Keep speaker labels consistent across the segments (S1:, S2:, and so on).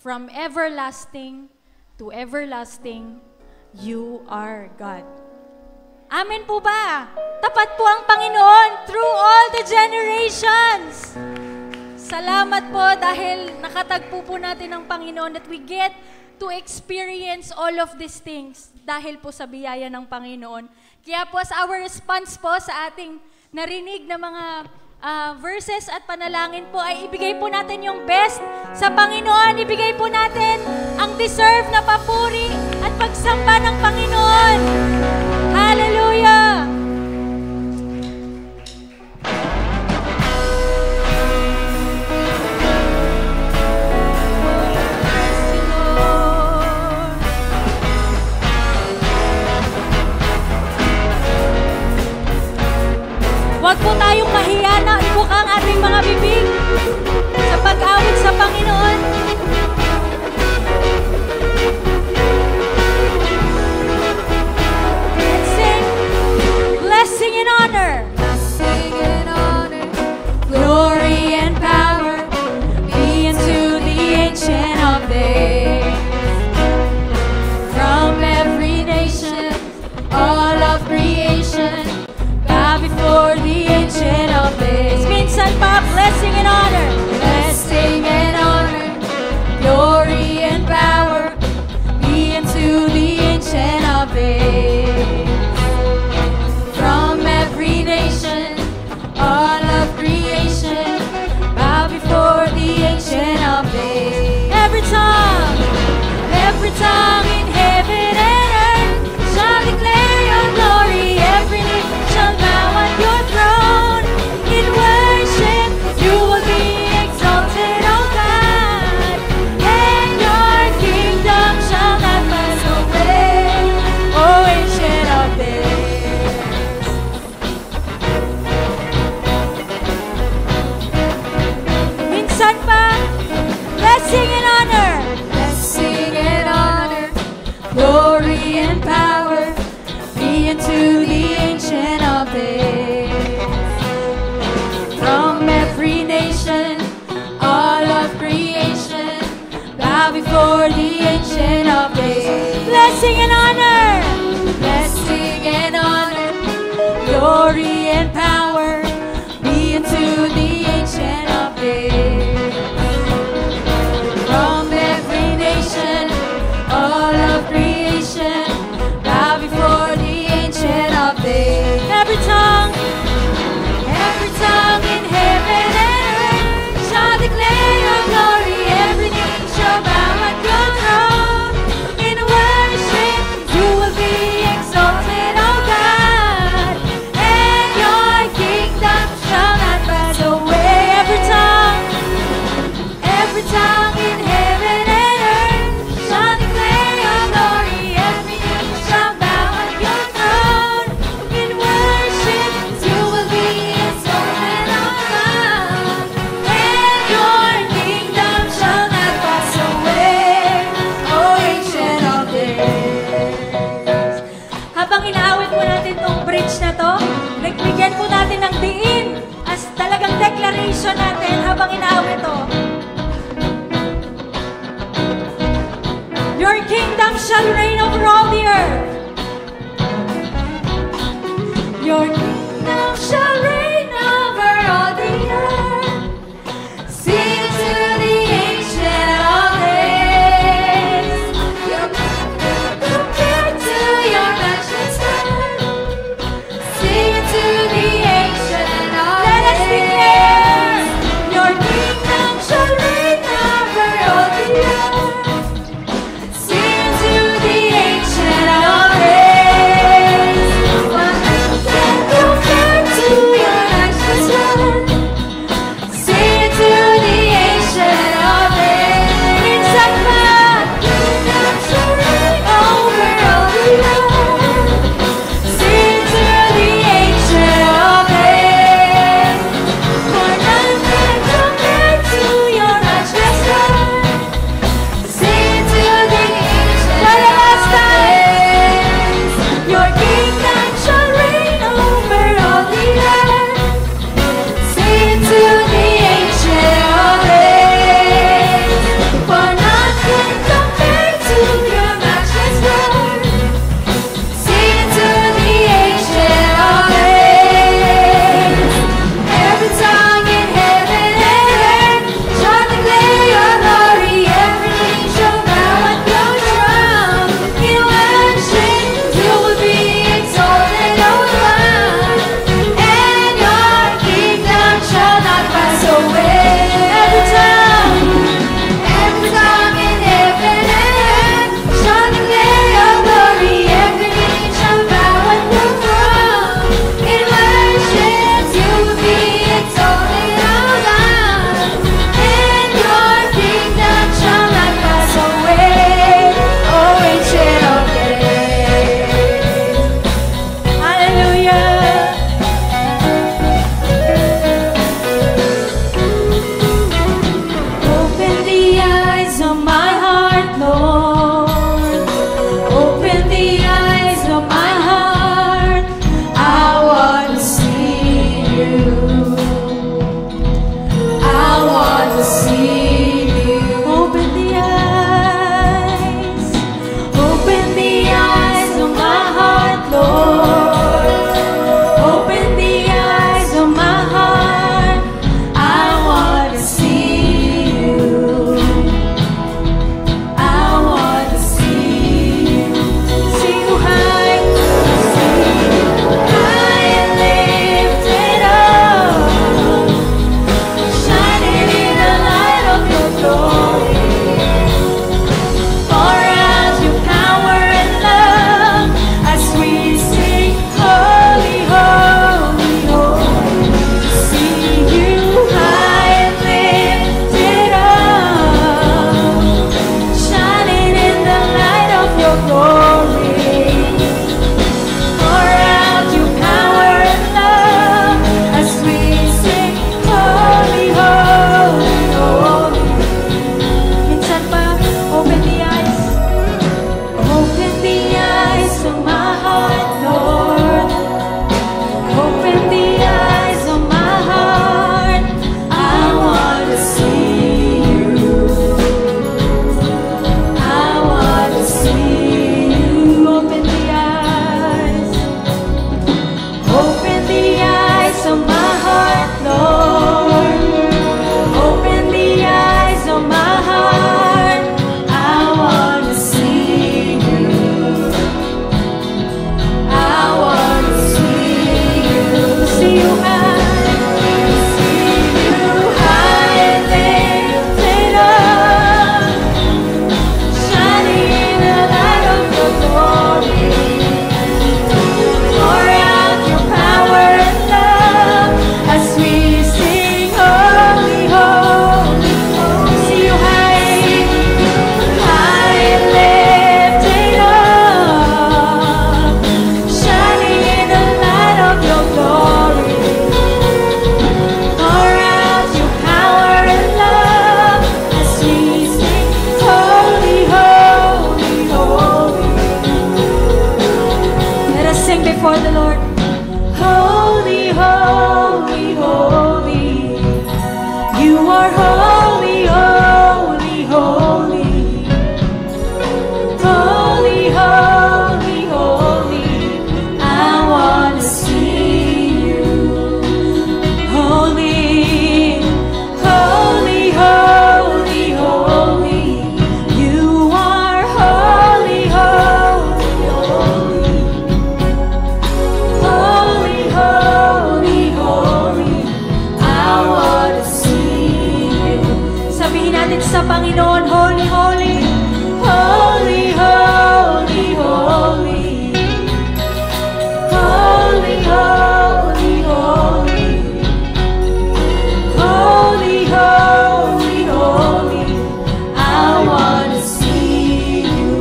S1: From everlasting to everlasting, you are God. Amen po ba? Tapat po ang Panginoon through all the generations. Salamat po dahil nakatagpo po natin ang Panginoon that we get to experience all of these things dahil po sa biyaya ng Panginoon. Kaya po sa our response po sa ating narinig na mga verses at panalangin po ay ibigay po natin yung best sa Panginoon. Ibigay po natin ang deserve na papuri at pagsamba ng Panginoon. Hallelujah! Huwag po tayong mahiya na ibuk ang ating mga bibig sa pag-awit sa Panginoon. Let's sing, blessing and honor. Blessing and honor, glory and power, be unto the Ancient of Days. From every nation, all of creation, before the Ancient of Days. Minsan pa, blessing and honor. Blessing and honor, glory and power, be unto the Ancient of Days. From every nation, all of creation, bow before the Ancient of Days. Every tongue in heaven and earth shall declare your glory. Every knee shall bow at your throne. In worship you will be exalted, O God, and your kingdom shall not pass away, O Ancient of Days. Minsan pa, blessing and honor, glory and power, be unto the Ancient of Days. From every nation, all of creation, bow before the Ancient of Days. Blessing and honor, glory and power, be unto the Ancient of Days. From every nation, all of creation, bow before the Ancient of Days. Every tongue in heaven and earth shall declare your glory. Every knee shall bow at your throne. In worship you will be exalted, O God, and your kingdom shall not pass away. Every tongue in heaven and earth shall declare your glory. Every knee shall bow at your throne. In worship you will be exalted, O God, and your kingdom shall not pass away, O Ancient of Days. Habang inaawit po natin tong bridge na to, bigyan po natin ng diin as talagang declaration natin habang inaawit to. Your kingdom shall reign over all the earth. Your kingdom shall reign over all the earth. Sing to the Ancient of Days. Your kingdom compared to your matchless hand. Sing to the Ancient of Days. Let us declare, your kingdom shall reign over all the earth. Sing to the Ancient of Days. What can do of my heart, Lord. Open the eyes of my heart. I want to see you. I want to see you. Open the eyes. Open the eyes of my heart, Lord. Open the eyes of my heart. I want to see you. I want to see you. See you high, high and lifted up, shining in the light of your glory. Pour out your power and love as we sing, holy, holy, holy. See you high and lifted up, shining in the light of your glory. Pour out your power and love as we sing, holy, holy, holy. Minsan pa, open the eyes. Open the eyes of my heart, Lord. Open the eyes of my heart. I want to see you. I want to see you. Open the eyes. Open the eyes of my heart, Lord. Open the eyes of my heart. I want to see you. I want to see you. See you high. See you high and lifted up, shining in the light of your glory. Pour out your power and love as we sing, holy, holy, holy. See you high, high and lifted up, shining in the light of your glory. Pour out your power and love as we sing, holy, holy, holy. Let us sing before the Lord. Holy, holy, holy. You are holy, holy, holy. Holy, holy, holy. I want to see you. Holy, holy, holy, holy. You are holy, holy, holy. Holy, holy, holy. I want to see you. Sabihin natin sa Panginoon, holy, holy. Holy, holy, holy. Holy, holy, holy. Holy, holy, holy. I want to see you.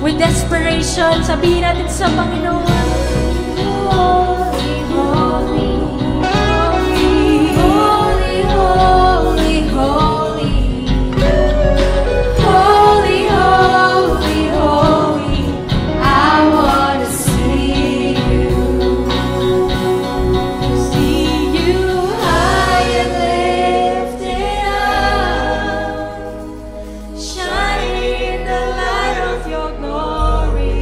S1: With desperation, sabihin natin sa Panginoon, holy, holy, holy, holy, holy, holy. Holy, holy, holy. I want to see you. See you high and lifted up, shining in the light of your glory.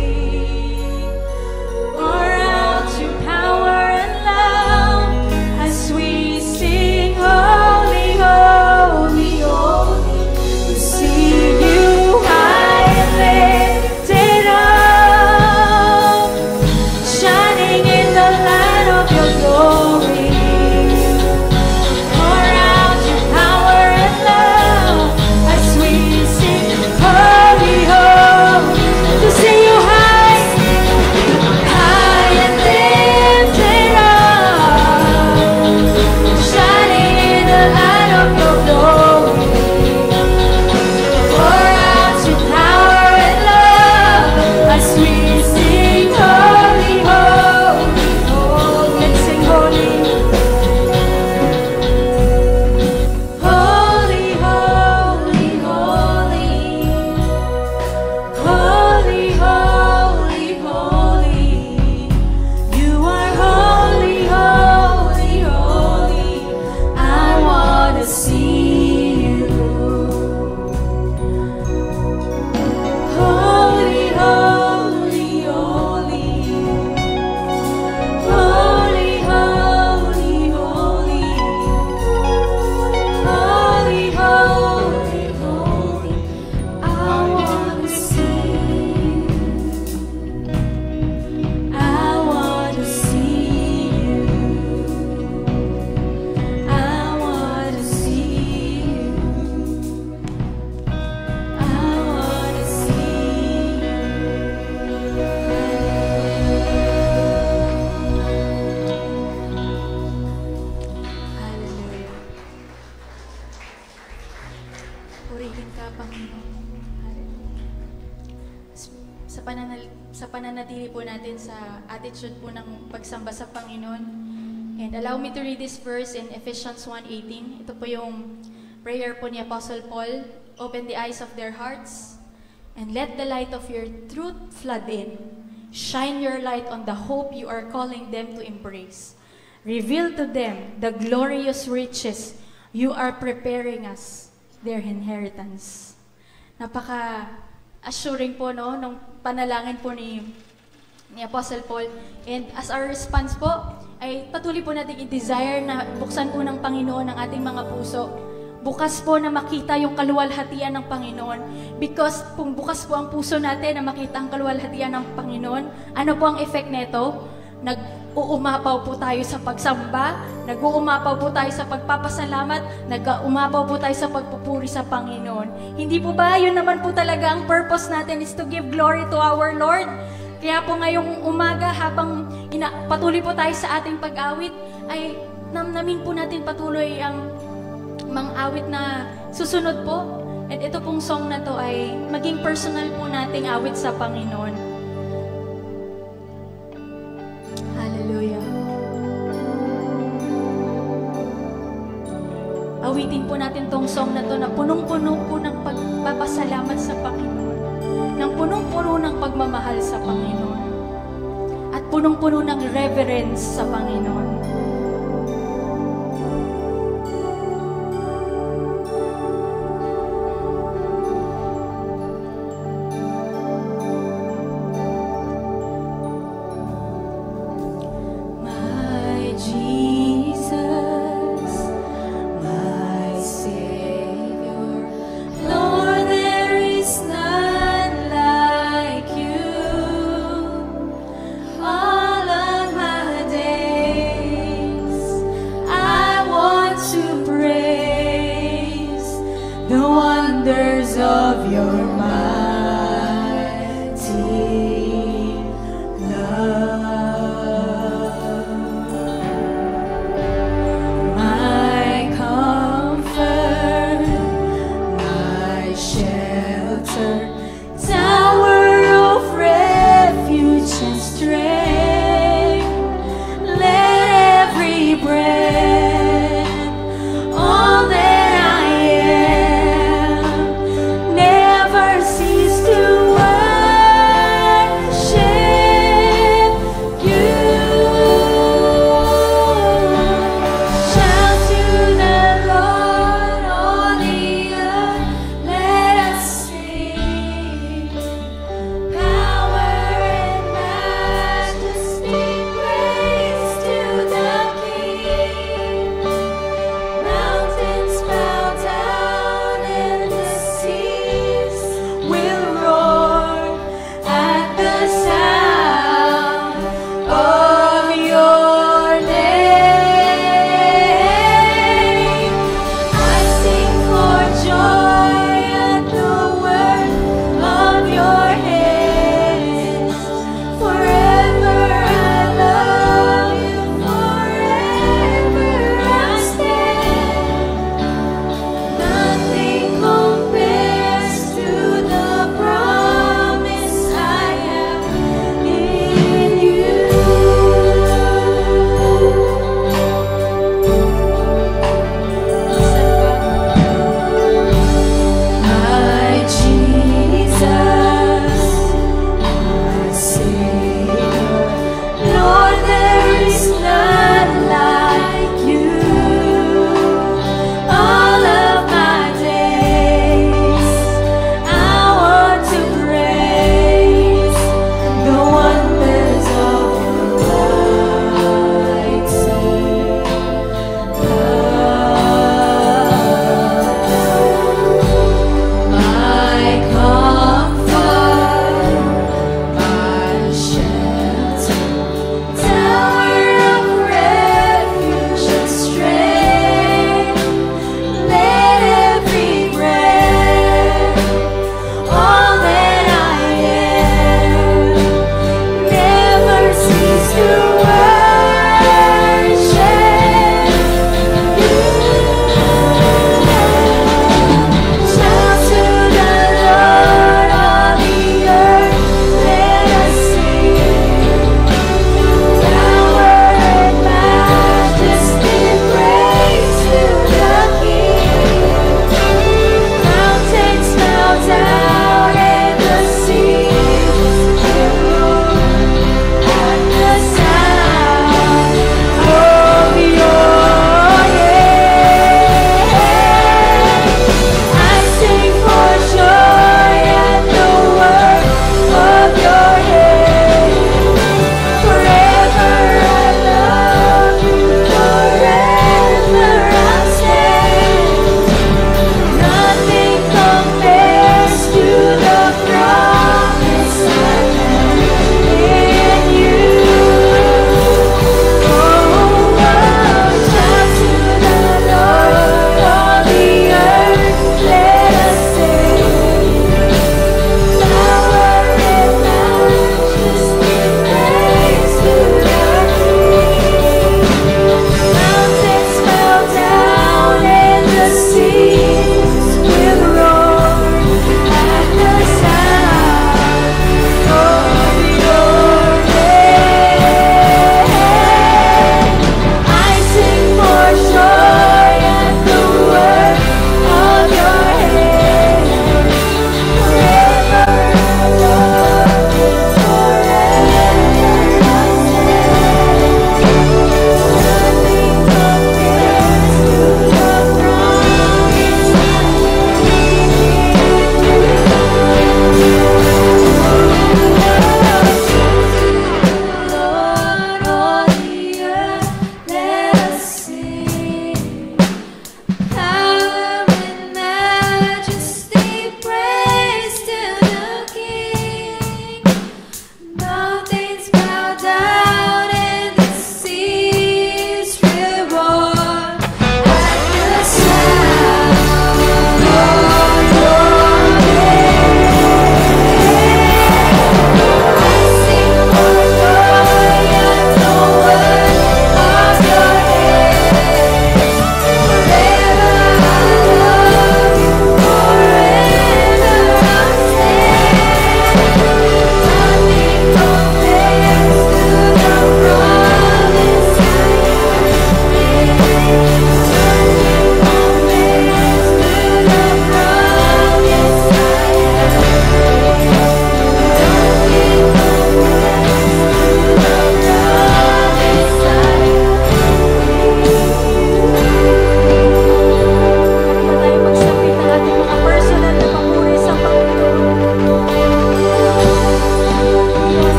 S1: Panginoon. Sa pananatili po natin sa attitude po ng pagsamba sa Panginoon. And allow me to read this verse in Ephesians 1:18. Ito po yung prayer po ni Apostle Paul. Open the eyes of their hearts and let the light of your truth flood in. Shine your light on the hope you are calling them to embrace. Reveal to them the glorious riches you are preparing us, their inheritance. Napaka-assuring po, no, ng panalangin po ni Apostle Paul. And as our response po, ay patuloy po natin i-desire na buksan po ng Panginoon ang ating mga puso. Bukas po na makita yung kaluwalhatian ng Panginoon. Because kung bukas po ang puso natin na makita ang kaluwalhatian ng Panginoon, ano po ang effect nito? Nag-uumapaw po tayo sa pagsamba, nag-uumapaw po tayo sa pagpapasalamat, nag-uumapaw po tayo sa pagpupuri sa Panginoon. Hindi po ba yun naman po talaga ang purpose natin is to give glory to our Lord? Kaya po ngayong umaga habang patuloy po tayo sa ating pag-awit, ay namnamin po natin patuloy ang mga awit na susunod po. At ito pong song na to ay maging personal po nating awit sa Panginoon. Hallelujah. Awitin po natin tong song na to na punong-puno po ng pagpapasalamat sa Panginoon, ng punong-puno ng pagmamahal sa Panginoon, at punong-puno ng reverence sa Panginoon.
S2: Sing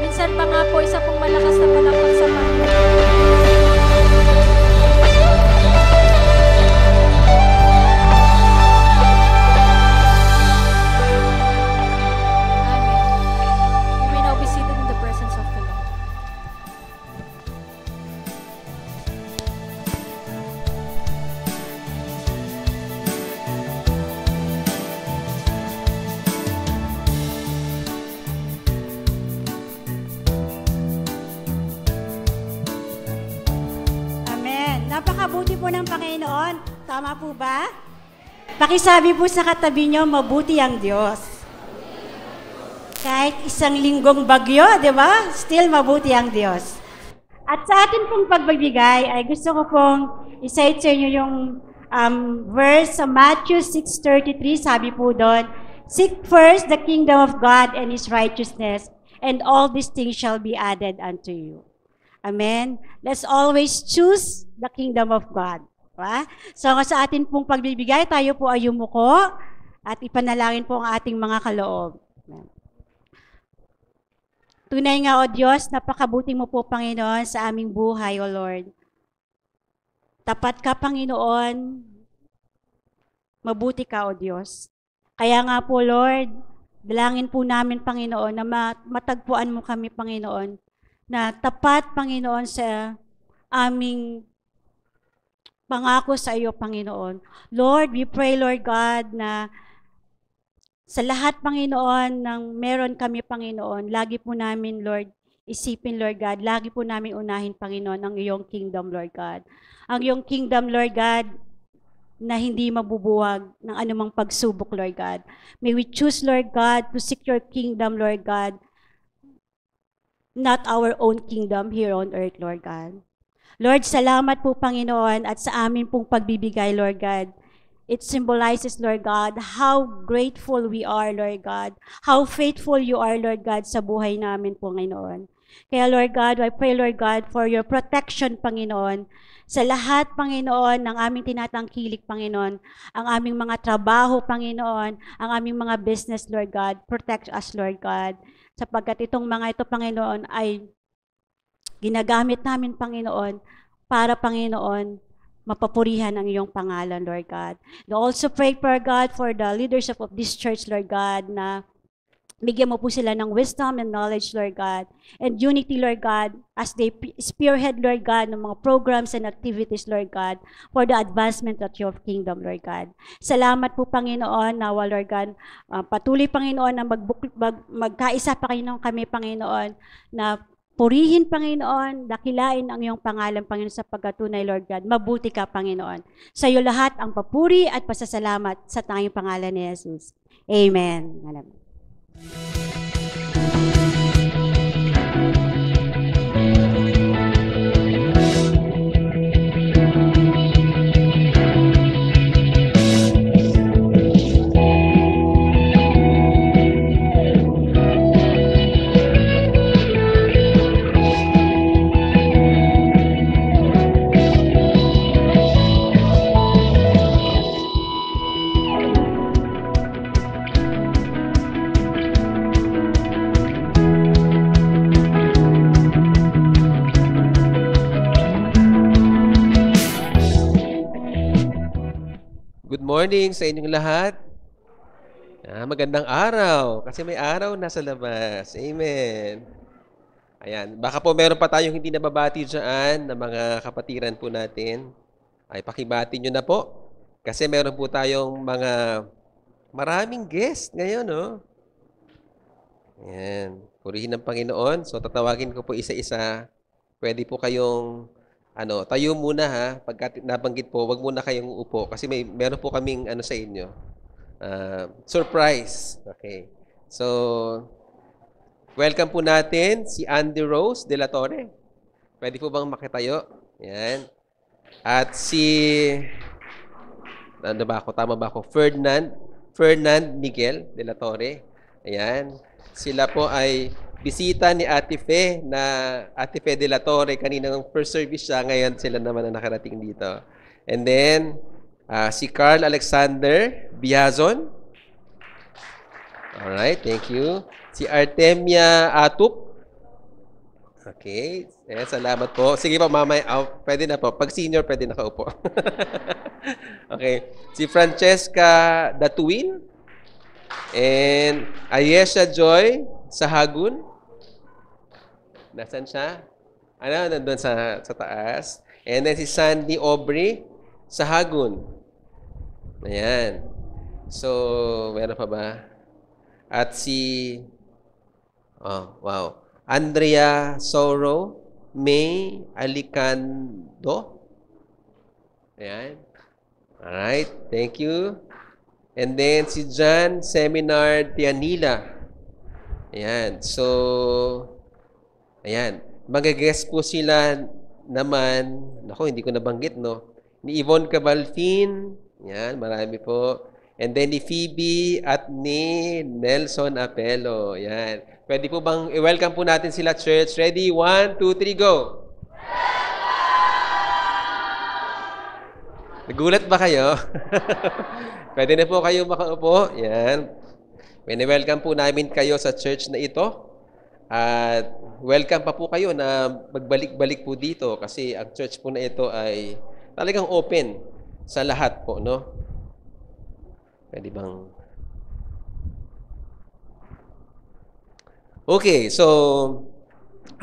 S1: Minsan pa nga
S2: Napakabuti po ng Panginoon. Tama po ba? Pakisabi po sa katabi nyo, mabuti ang Diyos. Kahit isang linggong bagyo, di ba? Still mabuti ang Diyos. At sa atin pong pagbibigay, ay gusto ko pong isay sa inyo yung verse sa Matthew 6:33, sabi po doon, "Seek first the kingdom of God and His righteousness, and all these things shall be added unto you." Amen? Let's always choose the kingdom of God. Diba? So sa atin pong pagbibigay, tayo po ay yumuko at ipanalangin po ang ating mga kaloob. Tunay nga, O Diyos, napakabuti mo po, Panginoon, sa aming buhay, O Lord. Tapat ka, Panginoon. Mabuti ka, O Diyos. Kaya nga po, Lord, dalangin po namin, Panginoon, na matagpuan mo kami, Panginoon, na tapat, Panginoon, sa aming pangako sa iyo, Panginoon. Lord, we pray, Lord God, na sa lahat, Panginoon, ng meron kami, Panginoon, lagi po namin, Lord, isipin, Lord God, lagi po namin unahin, Panginoon, ang iyong kingdom, Lord God. Ang iyong kingdom, Lord God, na hindi mabubuwag ng anumang pagsubok, Lord God. May we choose, Lord God, to seek your kingdom, Lord God, not our own kingdom here on earth, Lord God. Lord, salamat po, Panginoon, at sa amin pong pagbibigay, Lord God. It symbolizes, Lord God, how grateful we are, Lord God. How faithful you are, Lord God, sa buhay namin, Panginoon. Kaya, Lord God, I pray, Lord God, for your protection, Panginoon, sa lahat, Panginoon, ng aming tinatangkilik, Panginoon, ang aming mga trabaho, Panginoon, ang aming mga business, Lord God. Protect us, Lord God. Sapagkat itong mga ito, Panginoon, ay ginagamit namin, Panginoon, para, Panginoon, mapapurihan ang iyong pangalan, Lord God. We also pray, God, for the leadership of this church, Lord God, na bigyan mo po sila ng wisdom and knowledge, Lord God, and unity, Lord God, as they spearhead, Lord God, ng mga programs and activities, Lord God, for the advancement of your kingdom, Lord God. Salamat po, Panginoon, nawa, Lord God, patuloy, Panginoon, na magkaisa pa kayo ng kami, Panginoon, na purihin, Panginoon, dakilain ang iyong pangalan, Panginoon, sa pagkatunay, Lord God. Mabuti ka, Panginoon. Sa iyo lahat ang papuri at pasasalamat sa tanging pangalan ni Jesus. Amen.
S3: Good morning sa inyong lahat. Magandang araw kasi may araw nasa labas. Amen. Ayan, baka po meron pa tayong hindi nababati dyan na mga kapatiran po natin. Ay pakibati nyo na po kasi meron po tayong maraming guest ngayon, no? Ayan, purihin ng Panginoon. So tatawagin ko po isa-isa. Pwede po kayong tayo muna ha. Pagka nabanggit po, wag muna kayong uupo kasi meron po kaming sa inyo. Surprise. Okay. So, welcome po natin si Andy Rose de la Torre. Pwede po bang makitayo? Yan. At tama ba ako? Ferdinand Miguel de la Torre. Ayan. Sila po ay bisita ni Ate Fe de la Torre. Kaninang first service siya. Ngayon sila naman ang nakarating dito. And then, si Carl Alexander Biazon. Alright, thank you. Si Artemia Atup. Okay. Salamat po. Sige po, mamay. Pwede na po. Pag senior, pwede nakaupo. Okay. Si Francesca Datuin. And Ayesha Joy Sahagun. Nasaan siya? Nandun sa taas. And then si Sandy Aubrey Sahagun. Ayan. So, meron pa ba? At Andrea Soro May Alicando. Ayan. Alright, thank you. And then si John Seminar Tianila. Ayan, so, ayan. Mag-guest po sila naman, naku, hindi ko nabanggit, no? Ni Yvonne Cabalfin, yan, marami po. And then ni Phoebe at ni Nelson Apelo, yan. Pwede po bang i-welcome po natin sila, church? Ready? 1, 2, 3, go! Nagulat ba kayo? Pwede na po kayo makaupo, yan. Welcome po namin kayo sa church na ito. At welcome pa po kayo na magbalik-balik po dito kasi ang church po na ito ay talagang open sa lahat po, no? Pwede bang... Okay, so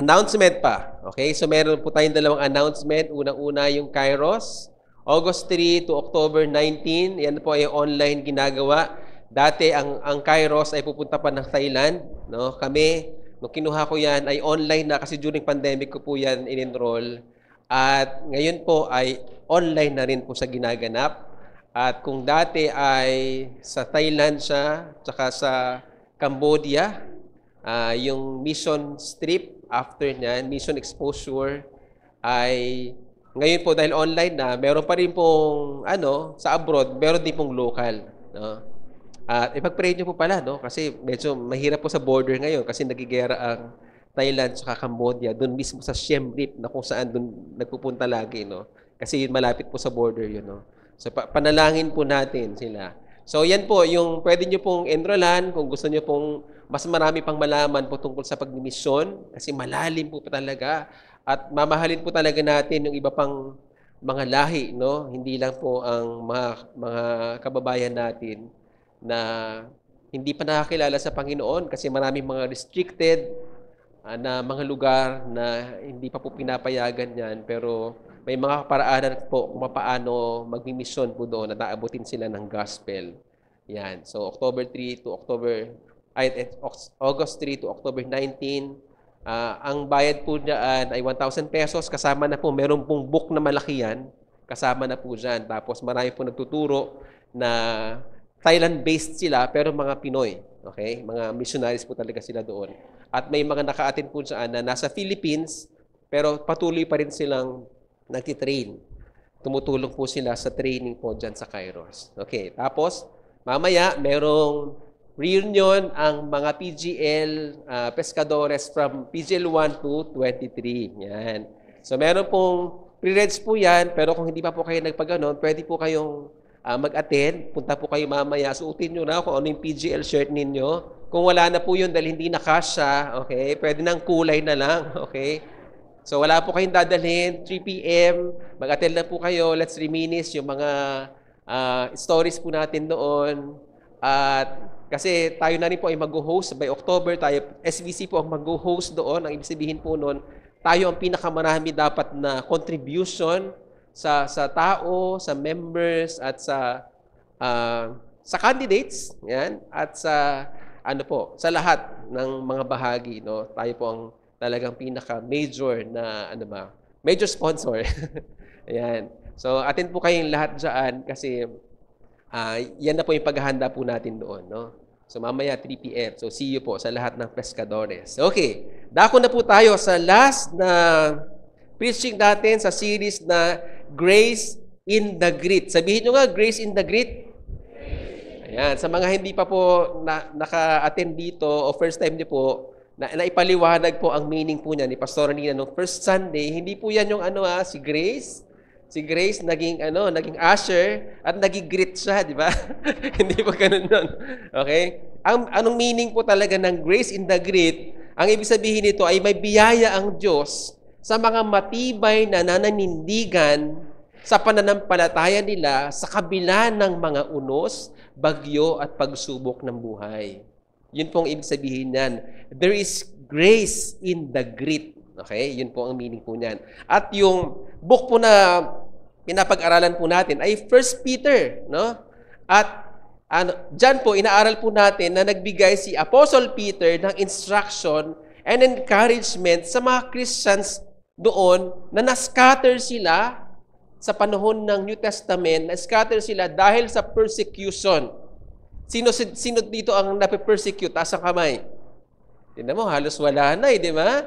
S3: announcement pa. Okay, so meron po tayong dalawang announcement. Unang-una yung Kairos, August 3 to October 19. Yan po ay online ginagawa. Dati ang Kairos ay pupunta pa ng Thailand, no? Kami nung kinuha ko yan ay online na kasi during pandemic ko po yan in-enroll. At ngayon po ay online na rin po sa ginaganap. At kung dati ay sa Thailand siya, tsaka sa Cambodia, yung mission trip after niyan, mission exposure, ay ngayon po dahil online na, meron pa rin pong sa abroad, meron din pong local. No? At ipag-pray nyo po pala, no? Kasi medyo mahirap po sa border ngayon kasi nagigera ang Thailand at Cambodia, doon mismo sa Siem Reap na kung saan doon nagpupunta lagi, no? Kasi malapit po sa border yun, no? So panalangin po natin sila. So yan po, yung pwede nyo pong enrollan kung gusto nyo pong mas marami pang malaman po tungkol sa pagmimisyon kasi malalim po talaga at mamahalin po talaga natin yung iba pang mga lahi, no? Hindi lang po ang mga kababayan natin na hindi pa nakakilala sa Panginoon kasi maraming mga restricted na mga lugar na hindi pa po pinapayagan yan. Pero may mga paraanan po kung paano magmimisyon po doon at naabutin sila ng gospel. Yan. So, August 3 to October 19. Ang bayad po dyan ay 1,000 pesos. Kasama na po, meron pong book na malaki yan. Kasama na po dyan. Tapos marami po nagtuturo na Thailand-based sila, pero mga Pinoy. Okay? Mga missionaries po talaga sila doon. At may mga naka-attend po dyan na nasa Philippines, pero patuloy pa rin silang nagtitrain. Tumutulong po sila sa training po dyan sa Kairos. Okay. Tapos, mamaya, merong reunion ang mga PGL pescadores from PGL 1 to 23. Yan. So, meron pong pre-reds po yan, pero kung hindi pa po kayo nagpag-ganon, pwede po kayong mag-attend, punta po kayo mamaya, suotin nyo na kung ano yung PGL shirt ninyo. Kung wala na po yun dahil hindi nakasya, okay, pwede nang kulay na lang, okay. So wala po kayong dadalhin, 3 p.m., mag-attend na po kayo, let's reminisce yung mga stories po natin doon. At kasi tayo na rin po ay mag-host by October, tayo, SVC po ang mag-host doon, ang ibig sabihin po noon, tayo ang pinakamarami dapat na contribution sa tao, sa members at sa candidates, yan, at sa sa lahat ng mga bahagi, no. Tayo po ang talagang pinaka-major na major sponsor. Ayan. So attend po kayong lahat diyan kasi yan na po yung paghahanda po natin doon, no. So mamaya 3 p.m. So see you po sa lahat ng pescadores. Okay. Dako na po tayo sa last na preaching natin sa series na Grace in the Grit. Sabihin nyo nga, Grace in the Grit. Ayan. Sa mga hindi pa po naka-attend dito o first time niyo po, naipaliwanag po ang meaning po niya ni Pastor Nina nung first Sunday. Hindi po yan yung si Grace. Si Grace naging usher at naging grit siya, di ba? Hindi pa ganun nun. Okay? Anong meaning po talaga ng Grace in the Grit? Ang ibig sabihin nito ay may biyaya ang Diyos sa mga matibay na nananindigan sa pananampalataya nila sa kabila ng mga unos, bagyo at pagsubok ng buhay. Yun po ang ibig sabihin niyan. There is grace in the grit. Okay? Yun po ang meaning po niyan. At yung book po na pinapag-aralan po natin ay 1 Peter. No? At dyan po, inaaral po natin na nagbigay si Apostle Peter ng instruction and encouragement sa mga Christians doon na na-scatter sila sa panahon ng New Testament, na-scatter sila dahil sa persecution. Sino dito ang nape-persecute? Taas ang kamay. Tingnan mo, halos wala na di ba?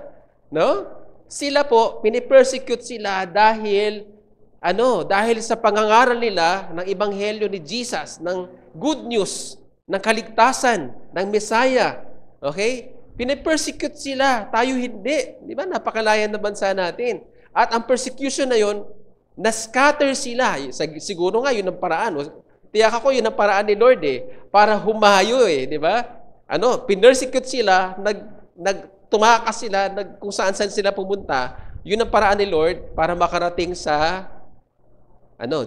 S3: No? Sila po, pinipersecute sila dahil sa pangangaral nila ng ebanghelyo ni Jesus, ng good news, ng kaligtasan, ng Messiah. Okay? Pinipersecute sila, tayo hindi. Di ba? Napakalayan na bansa natin. At ang persecution na yon, na-scatter sila. Siguro nga, yun ang paraan. Tiyak ako, yun ang paraan ni Lord para humayo di ba? Pinersecute sila, tumakas sila, kung saan-saan sila pumunta. Yun ang paraan ni Lord para makarating sa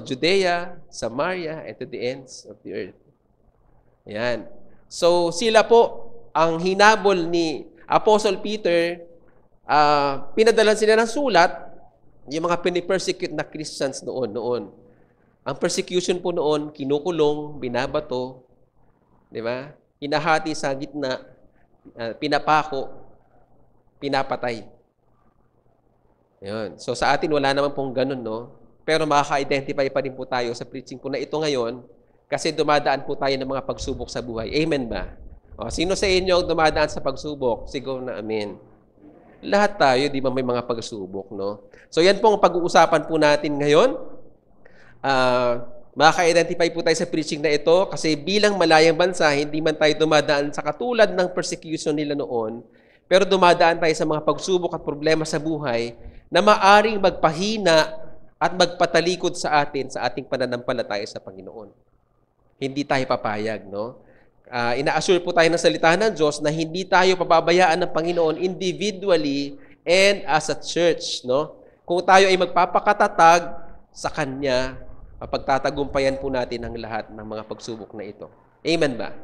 S3: Judea, Samaria, and to the ends of the earth. Ayan. So, sila po, ang hinabol ni Apostle Peter, pinadalan sila ng sulat, yung mga pinipersecute na Christians noon. Ang persecution po noon, kinukulong, binabato, di ba? Hinahati sa gitna, pinapako, pinapatay. Ayun. So sa atin, wala naman pong ganun, no? Pero makaka-identify pa rin po tayo sa preaching po na ito ngayon kasi dumadaan po tayo ng mga pagsubok sa buhay. Amen ba? O, sino sa inyo ang dumadaan sa pagsubok? Siguro na amen. Lahat tayo, di ba may mga pagsubok, no? So yan pong pag-uusapan po natin ngayon. Makaka-identify po tayo sa preaching na ito kasi bilang malayang bansa, hindi man tayo dumadaan sa katulad ng persecution nila noon, pero dumadaan tayo sa mga pagsubok at problema sa buhay na maaring magpahina at magpatalikod sa atin sa ating pananampalataya sa Panginoon. Hindi tayo papayag, no? Ina-assure po tayo ng salita ng Diyos na hindi tayo pababayaan ng Panginoon individually and as a church, no? Kung tayo ay magpapakatatag sa Kanya, mapagtatagumpayan po natin ang lahat ng mga pagsubok na ito. Amen ba?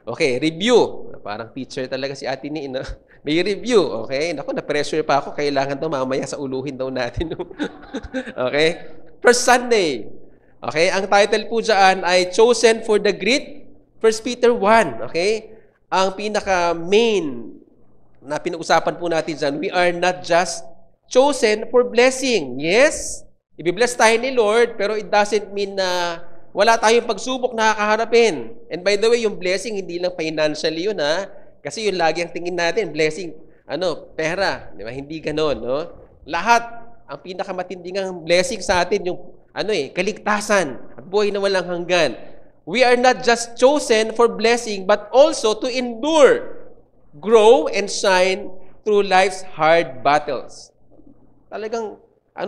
S3: Okay, review. Parang teacher talaga si Ate Ni, no? May review, okay? Naku, na-pressure pa ako. Kailangan daw mamaya sa uluhin daw natin. Okay? First Sunday. Okay, ang title po dyan ay Chosen for the Great 1 Peter 1, okay? Ang pinaka-main na pinag-usapan po natin dyan, we are not just chosen for blessing. Yes, i-bless tayo ni Lord, pero it doesn't mean na wala tayong pagsubok na kakaharapin. And by the way, yung blessing, hindi lang financially yun, ha? Kasi yun lagi ang tingin natin, blessing, pera. Di ba? Hindi ganon, no? Lahat, ang pinakamatinding blessing sa atin, yung, kaligtasan at buhay na walang hanggan. We are not just chosen for blessing, but also to endure, grow, and shine through life's hard battles. Talagang,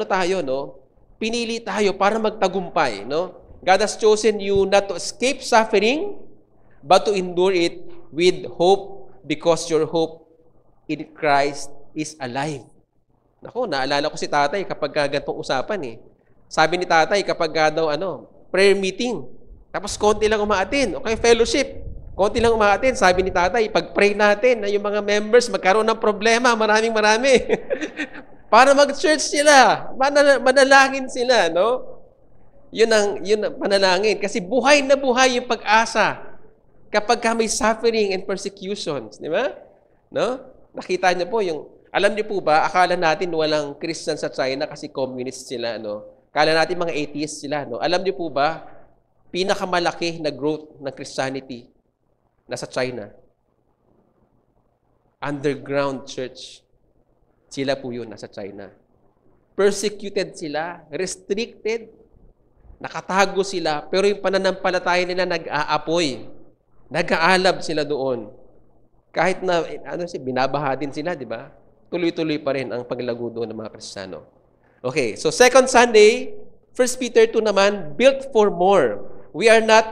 S3: tayo, no? Pinili tayo para magtagumpay, no? God has chosen you not to escape suffering, but to endure it with hope because your hope in Christ is alive. Naku, naalala ko si tatay kapag ganitong usapan, Sabi ni tatay kapag daw, prayer meeting, tapos konti lang umaatin. Okay, fellowship. Konti lang umaatin. Sabi ni tatay, pag-pray natin na yung mga members magkaroon ng problema, marami. Para mag-church sila. Manalangin sila, no? Yun ang panalangin. Kasi buhay na buhay yung pag-asa kapag may suffering and persecutions. Di ba? No? Nakita niyo po yung, alam niyo po ba, akala natin walang Christian sa China kasi communist sila, no? Akala natin mga atheists sila, no? Alam niyo po ba, pinakamalaki na growth ng Christianity nasa China. Underground church. Sila po yun, nasa China. Persecuted sila, restricted, nakatago sila, pero yung pananampalataya nila nag-aapoy. Nag-aalab sila doon. Kahit na, binabaha din sila, di ba? Tuloy-tuloy pa rin ang paglago doon ng mga Kristiyano. Okay, so second Sunday, 1 Peter 2 naman, built for more. We are not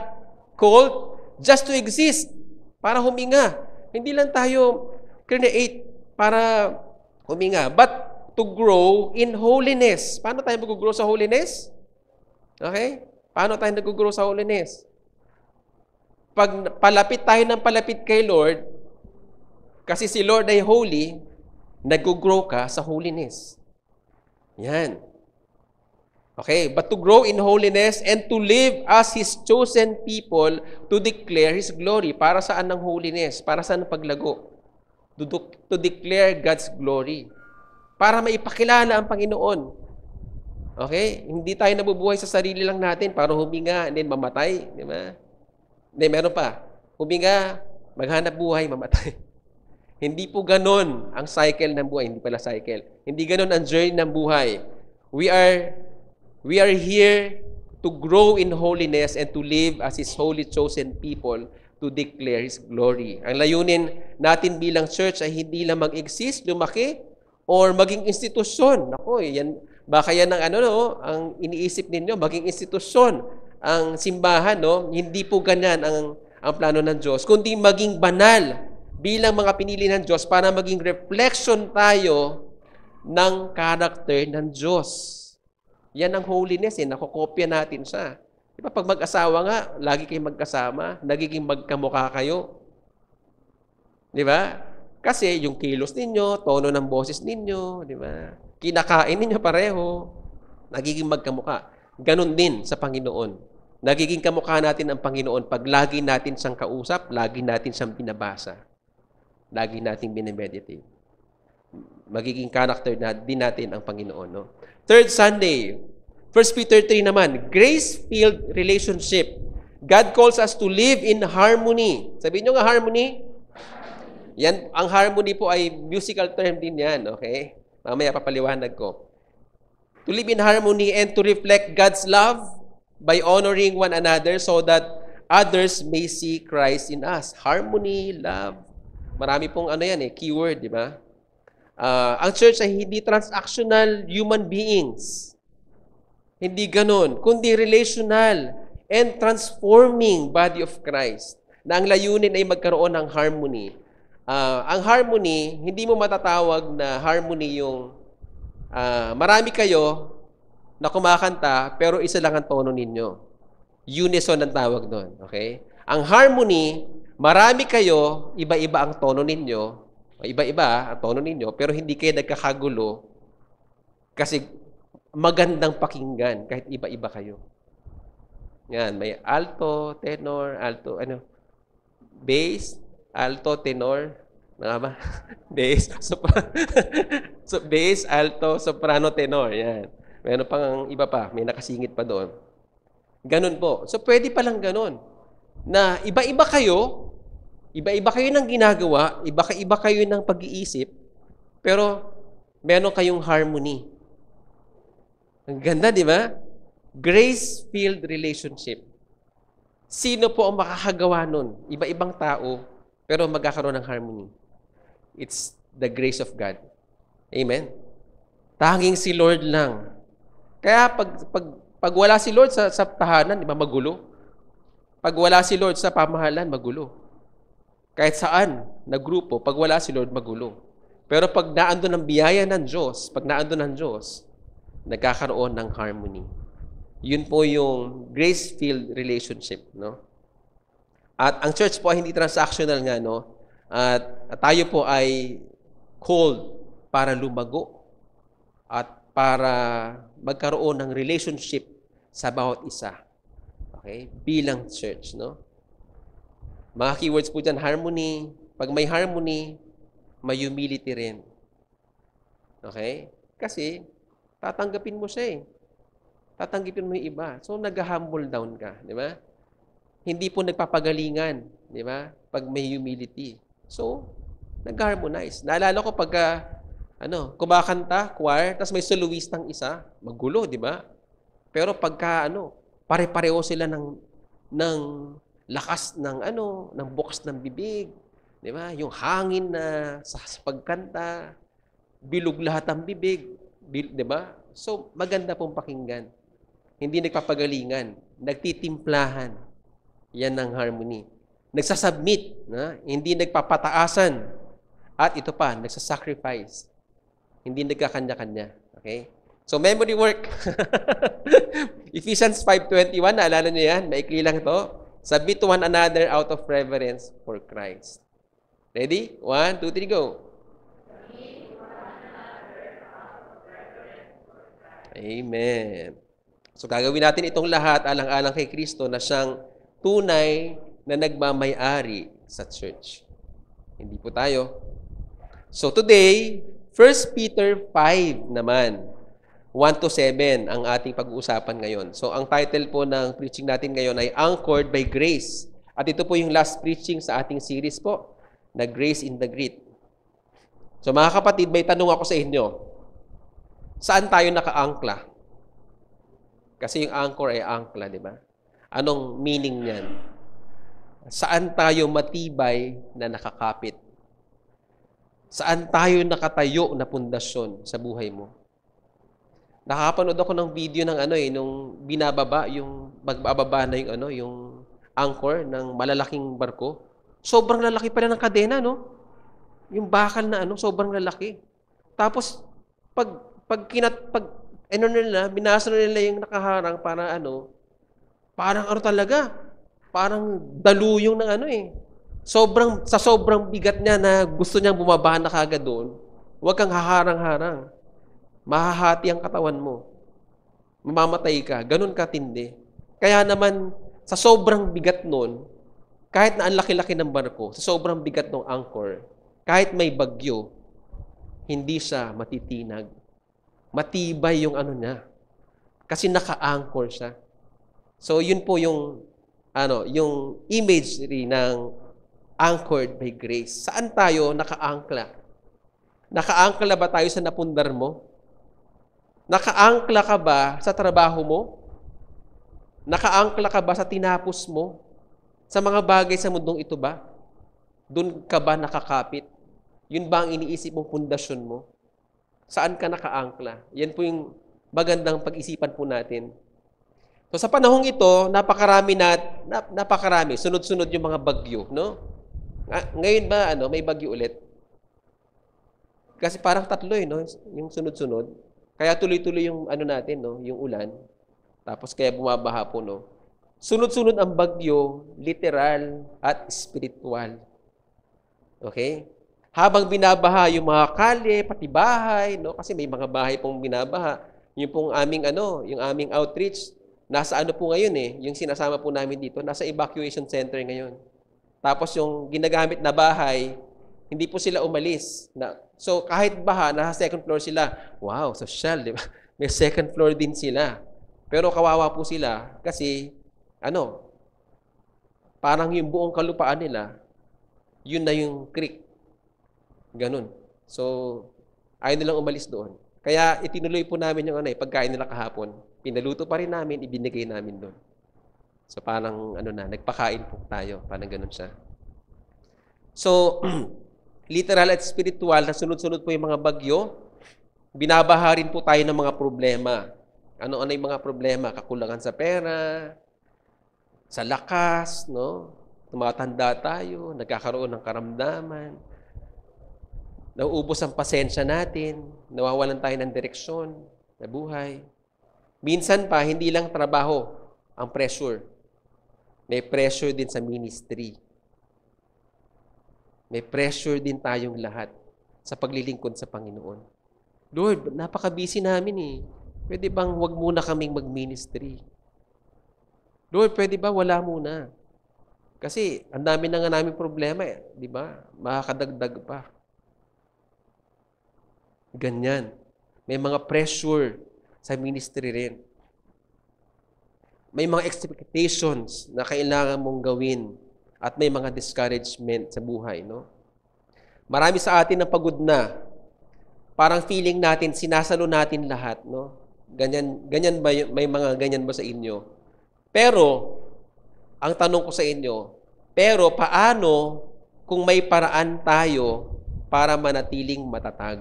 S3: called just to exist, para huminga. Hindi lang tayo create para huminga, but to grow in holiness. Paano tayo mag-grow sa holiness? Okay? Paano tayo nag-grow sa holiness? Pag palapit tayo ng palapit kay Lord, kasi si Lord ay holy, nag-grow ka sa holiness. Yan. Okay, but to grow in holiness and to live as His chosen people to declare His glory. Para saan ang holiness? Para saan ang paglago? To declare God's glory. Para maipakilala ang Panginoon. Okay? Hindi tayo nabubuhay sa sarili lang natin para huminga and then mamatay. Di ba? Hindi, meron pa. Huminga, maghanap buhay, mamatay. Hindi po ganon ang cycle ng buhay. Hindi pala cycle. Hindi ganon ang journey ng buhay. We are here to grow in holiness and to live as His holy chosen people to declare His glory. Ang layunin natin bilang church ay hindi lang mag-exist, lumaki, or maging institusyon. Ako, yan, baka yan ang iniisip ninyo, maging institusyon ang simbahan, no? Hindi po ganyan ang plano ng Diyos, kundi maging banal bilang mga pinili ng Diyos para maging reflection tayo ng character ng Diyos. Yan ang holiness, nakokopya natin siya. Di ba, pag mag-asawa nga, lagi kayong magkasama, nagiging magkamukha kayo. Di ba? Kasi yung kilos ninyo, tono ng boses ninyo, di ba? Kinakain ninyo pareho, nagiging magkamukha. Ganon din sa Panginoon. Nagiging kamukha natin ang Panginoon pag lagi natin siyang kausap, lagi natin siyang binabasa, lagi natin binimeditate. Magiging character din natin ang Panginoon. No? Third Sunday, 1 Peter 3 naman, grace-filled relationship. God calls us to live in harmony. Sabihin nyo nga harmony. Yan, ang harmony po ay musical term din yan. Okay? Mamaya papaliwanag ko. To live in harmony and to reflect God's love by honoring one another so that others may see Christ in us. Harmony, love. Marami pong keyword, di ba? Ang church ay hindi transactional human beings. Hindi ganon, kundi relational and transforming body of Christ na ang layunin ay magkaroon ng harmony. Ang harmony, hindi mo matatawag na harmony yung marami kayo na kumakanta pero isa lang ang tono ninyo. Unison ang tawag doon. Okay? Ang harmony, marami kayo, iba-iba ang tono ninyo, iba-iba ang tono ninyo, pero hindi kayo nagkakagulo kasi magandang pakinggan kahit iba-iba kayo. Yan, may alto, tenor, bass, alto, tenor, ba? Bass, bass, alto, soprano, tenor. Yan. Meron pang iba pa, may nakasingit pa doon. Ganun po. So pwede palang ganun. Na iba-iba kayo ng ginagawa, iba kayo ng pag-iisip, pero meron kayong harmony. Ang ganda, di ba? Grace-filled relationship. Sino po ang makakagawa nun? Iba-ibang tao, pero magkakaroon ng harmony. It's the grace of God. Amen? Tanging si Lord lang. Kaya pag wala si Lord sa tahanan, di ba, magulo? Pag wala si Lord sa pamahalan, magulo. Kahit saan na grupo, pag wala si Lord, magulo. Pero pag naandun ang biyaya ng Diyos, nagkakaroon ng harmony. Yun po yung grace-filled relationship, no? At ang church po ay hindi transactional nga, no? At tayo po ay called para lumago at para magkaroon ng relationship sa bawat isa. Okay? Bilang church, no? Mga keywords po dyan, harmony. Pag may harmony, may humility rin. Okay? Kasi, tatanggapin mo siya eh. Tatanggapin mo yung iba. So, nag-humble down ka. Di ba? Hindi po nagpapagalingan. Di ba? Pag may humility. So, nag-harmonize. Naalala ko pagka, kumakanta, choir, tapos may soloistang isa, magulo, di ba? Pero pagka, pare-pareho sila ng lakas ng, ng bukas ng bibig. Di ba? Yung hangin na sa pagkanta, bilog lahat ang bibig. Di ba? So, maganda pong pakinggan. Hindi nagpapagalingan. Nagtitimplahan. Yan ang harmony. Nagsasubmit. Hindi nagpapataasan. At ito pa, nagsasacrifice. Hindi nagkakanya-kanya. Okay? So, memory work. Ephesians 5:21, naalala nyo yan? Maikli lang ito. Submit to one another out of reverence for Christ. Ready? 1, 2, 3, go. Amen. So gagawin natin itong lahat alang-alang kay Kristo na siyang tunay na nagmamay-ari sa church. Hindi po tayo. So today, 1 Peter 5 naman. 1 to 7 ang ating pag-uusapan ngayon. So, ang title po ng preaching natin ngayon ay Anchored by Grace. At ito po yung last preaching sa ating series po, na Grace in the Grit. So, mga kapatid, may tanong ako sa inyo. Saan tayo naka-angkla? Kasi yung anchor ay angkla, di ba? Anong meaning niyan? Saan tayo matibay na nakakapit? Saan tayo nakatayo na pundasyon sa buhay mo? Nakakapanood ako ng video ng nung binababa, yung magbababa na yung anchor ng malalaking barko. Sobrang lalaki pala ng kadena, no? Yung bakal na sobrang lalaki. Tapos, binasa nila yung nakaharang para parang talaga, parang daluyong ng sa sobrang bigat niya na gusto niyang bumaba na kagad doon, huwag kang haharang-harang. Mahahati ang katawan mo. Mamamatay ka. Ganun katindi. Kaya naman, sa sobrang bigat nun, kahit na ang laki-laki ng barko, sa sobrang bigat ng anchor, kahit may bagyo, hindi siya matitinag. Matibay yung niya. Kasi naka-anchor siya. So, yun po yung imagery ng anchored by grace. Saan tayo naka-angkla? Naka-angkla ba tayo sa napundar mo? Naka-angkla ka ba sa trabaho mo? Naka-angkla ka ba sa tinapos mo? Sa mga bagay sa mundong ito ba? Doon ka ba nakakapit? Yun ba ang iniisip mong pundasyon mo? Saan ka naka-angkla? Yan po yung magandang pag-isipan po natin. So sa panahong ito, napakarami. Sunod-sunod yung mga bagyo, no? Ngayon ba, may bagyo ulit? Kasi parang 3, no? Yung sunod-sunod. Kaya tuloy-tuloy yung natin, no? Yung ulan. Tapos kaya bumabaha po, no? Sunod-sunod ang bagyo, literal at spiritual. Okay? Habang binabaha yung mga kalye, pati bahay, no? Kasi may mga bahay pong binabaha. Yung pong yung aming outreach, nasa po ngayon yung sinasama po namin dito, nasa evacuation center ngayon. Tapos yung ginagamit na bahay, hindi po sila umalis. So kahit baha, nasa second floor sila. Wow, social, di ba? May second floor din sila. Pero kawawa po sila kasi, parang yung buong kalupaan nila, yun na yung creek. Ganun. So, ayaw nilang umalis doon. Kaya itinuloy po namin yung pagkain nila kahapon. Pinaluto pa rin namin, ibinigay namin doon. So, parang, nagpakain po tayo. Parang ganun siya. So, literal at spiritual, na sunod-sunod po yung mga bagyo, binabaha rin po tayo ng mga problema. Ano-ano yung mga problema? Kakulangan sa pera, sa lakas, no? Tumatanda tayo, nagkakaroon ng karamdaman, nauubos ang pasensya natin, nawawalan tayo ng direksyon na buhay. Minsan pa, hindi lang trabaho ang pressure. May pressure din sa ministry. May pressure din tayong lahat sa paglilingkod sa Panginoon. Lord, napaka-busy namin Pwede bang wag muna kaming mag-ministry? Lord, pwede ba wala muna? Kasi ang dami na nga namin problema di ba? Makakadagdag pa. Ganyan. May mga pressure sa ministry rin. May mga expectations na kailangan mong gawin at may mga discouragement sa buhay, no? Marami sa atin ang pagod na. Parang feeling natin, sinasalo natin lahat, no? Ganyan ba, may mga ganyan ba sa inyo? Pero, ang tanong ko sa inyo, pero paano kung may paraan tayo para manatiling matatag?